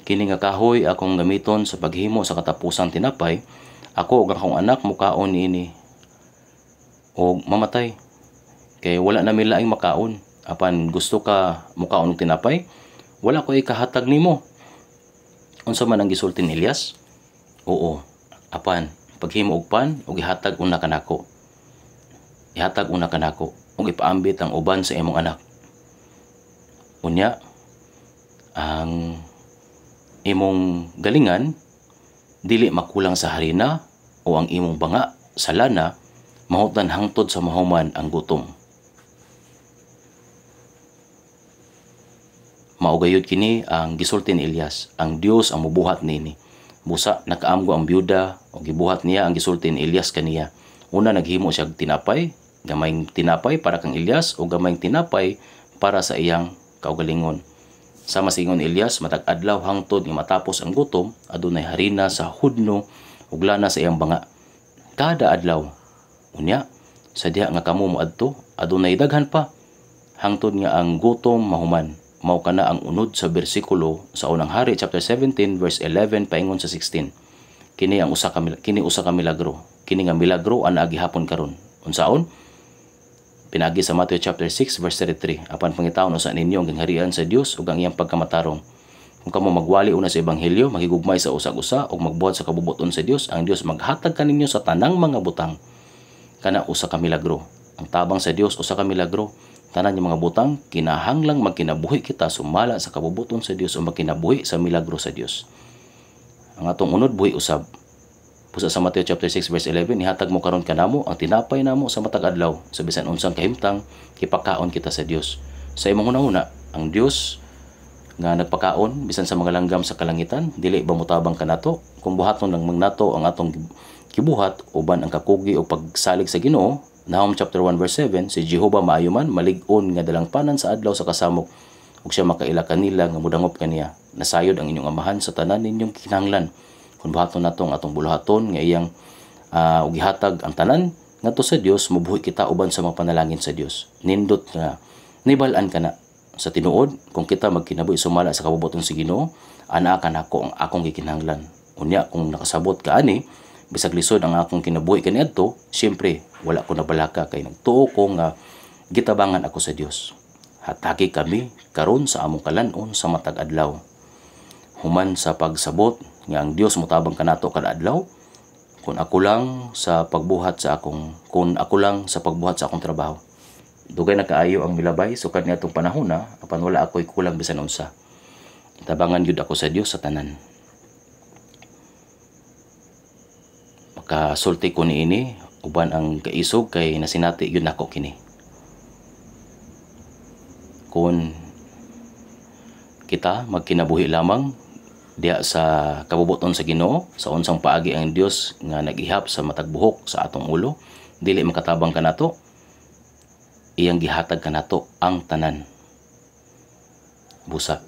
[SPEAKER 1] Kini nga kahoy akong gamiton sa paghimo sa katapusang tinapay. Ako ug akong anak mukaon niini o mamatay. Kay wala na mi laing makaon. Apan gusto ka mukaon og tinapay, wala ko ikahatag nimo. Unsa man ang gisulti ni Elias? Oo. Apan paghimo og pan ug ihatag una kanako. Ihatag una kanako ug ipaambit ang uban sa imong anak. Unya ang imong galingan dili makulang sa harina o ang imong banga sa lana mahutdan hangtod sa mahuman ang gutom. Maugayod kini ang gisulti ni Elias, ang Dios ang mubuhat nini. Busa nakaamgo ang byuda o gibuhat niya ang gisulti ni Elias kaniya. Una naghimo siya tinapay, gamayng tinapay para kang Elias o gamayng tinapay para sa iyang kaugalingon. Sama sa ingon Elias, matag adlaw hangtod nga matapos ang gutom, adunay harina sa hudno ug lana sa iyang banga. Kada adlaw. Unya, sa diha nga kamo moadto, adunay daghan pa hangtod nga ang gutom mahuman. mao kana ang unod sa bersikulo sa unang Hari chapter 17 verse 11 paingon sa 16. Kini usa ka milagro. Kini nga milagro ana gihapon karon. Unsaon? Pinagi sa Matthew chapter 6 verse 33. Apan pangitaon usa ninyo ang gingharian sa Dios ug ang iyang pagkamatarong. Kung kamo magwali una sa ebanghelyo, magigugmay sa usag-usa ug magbuhat sa kabubuton sa Dios, ang Dios maghatag kaninyo sa tanang mga butang. Kana usa ka milagro. Ang tabang sa Dios usa ka milagro. Tanan yung mga butang kinahanglang magkinabuhi kita sumala sa kabubuton sa Dios o magkinabuhi sa milagro sa Dios. Ang atong unod buhi usab. Pusa sa Matthew chapter 6 verse 11, ihatag mo karon kanamo ang tinapay namo sa matag adlaw, sa bisan unsang kahimtang kipakaon kita sa Dios. Sa imong una-una, ang Dios nga nagpakaon bisan sa mga langgam sa kalangitan, dili ba motabang kanato kung buhaton lang magnato ang atong kibuhat uban ang kakugi o pagsalig sa Ginoo. Nahum chapter 1 verse 7, si Jehovah maayo man malig-on nga dalangpanan sa adlaw sa kasamok ug siya makaila kanila nga mudangop kaniya. Nasayod ang inyong amahan sa tanan ninyong kinahanglan. Kung buhaton nato ang atong buluhaton nga iyang ug ihatag ang tanan ngadto sa Dios, mabuhi kita uban sa mga panalangin sa Dios. Nindot nga nibal-an kana sa tinuod kung kita magkinabuhi sumala sa kabubuton sa Ginoo, ana ka nako ang akong gikinahanglan. Unya kung nakasabot ka ani, bisag lisod ang akong kinabuhi kaniadto, siyempre wala ko nabalaka kay nagtuo ko nga gitabangan ako sa Dios. Hatagi kami karon sa among kalanon sa matag adlaw. Human sa pagsabot nga ang Dios motabang kanato kada adlaw, kung ako lang sa pagbuhat sa akong trabaho. Dugay na kaayo ang milabay sukad niadtong panahon na apan wala ako'y kulang bisan unsa. Tabangan gyud ako sa Dios sa tanan. Makasulti ko niini uban ang kaisog kay nasinati gyud nako kini. Kung kita magkinabuhi lamang diya sa kabubuton sa Ginoo, sa unsang paagi ang Dios nga nag-ihap sa matag buhok sa atong ulo, dili makatabang kanato, iyang gihatag kanato ang tanan. Busa.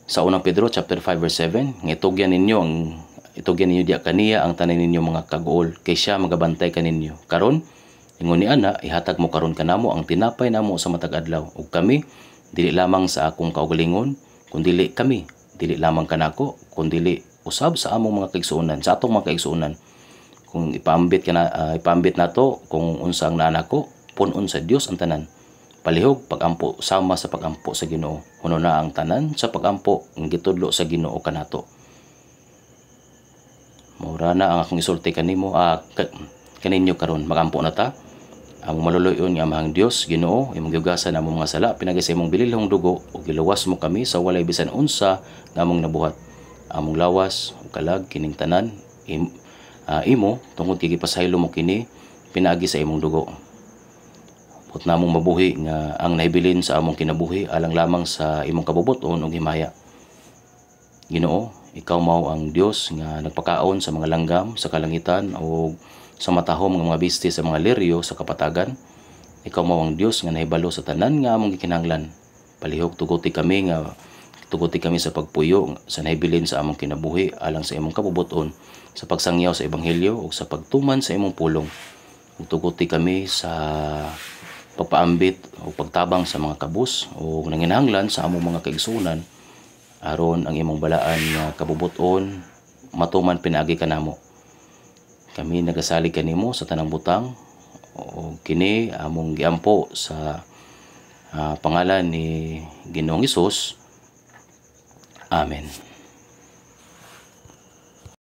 [SPEAKER 1] Sa unang Pedro chapter 5 verse 7, itugyan ninyo diya kaniya ang tanan ninyo mga kagool, kay siya magabantay kaninyo. Karon ingon ni ana, ihatag mo karon kanamo ang tinapay namo sa matag adlaw, ug kami dili lamang sa akong kaugalingon, kundi kami dili lamang kanako, kundi usab sa among mga kaigsuonan, sa atong mga kaigsuonan. Kung ipaambit nato kung unsa ang nanako, punon sa Dios ang tanan. Palihog pagampo sama sa pagampo sa Ginoo. Huno na ang tanan sa pagampo ang gitudlo sa Ginoo kanato. Maura na ang akong isulti kanimo kaninyo karon, magampo na ta. Ang maluluyon nga amang Dios Ginoo imong giugasan among mga sala pinagi sa imong bililhong dugo ug giluwas mo kami sa walay bisan unsa nga among nabuhat. Among lawas ug kalag kining tanan imo tungod kay gipasaylo mo kini pinaagi sa imong dugo. Put namong mabuhi nga ang nahibilin sa among kinabuhi alang lamang sa imong kabubuton ug himaya. Ginoo, ikaw mao ang Dios nga nagpakaon sa mga langgam sa kalangitan o sa matahom nga mga bisti sa mga liryo sa kapatagan. Ikaw mao ang Dios nga nahibalo sa tanan nga among gikinahanglan. Palihog tuguti kami sa pagpuyo sa nahibilin sa among kinabuhi alang sa imong kabubuton, sa pagsangyaw sa ebanghelyo ug sa pagtuman sa imong pulong. Ug tuguti kami sa pagpaambit o pagtabang sa mga kabus o nanginahanglan sa among mga kaigsuonan aron ang imong balaan nga kabubuton matuman pinaagi kanamo. Kami nagasalig kanimo sa tanang butang o kini among giampo sa pangalan ni Ginoong Hesus. Amen.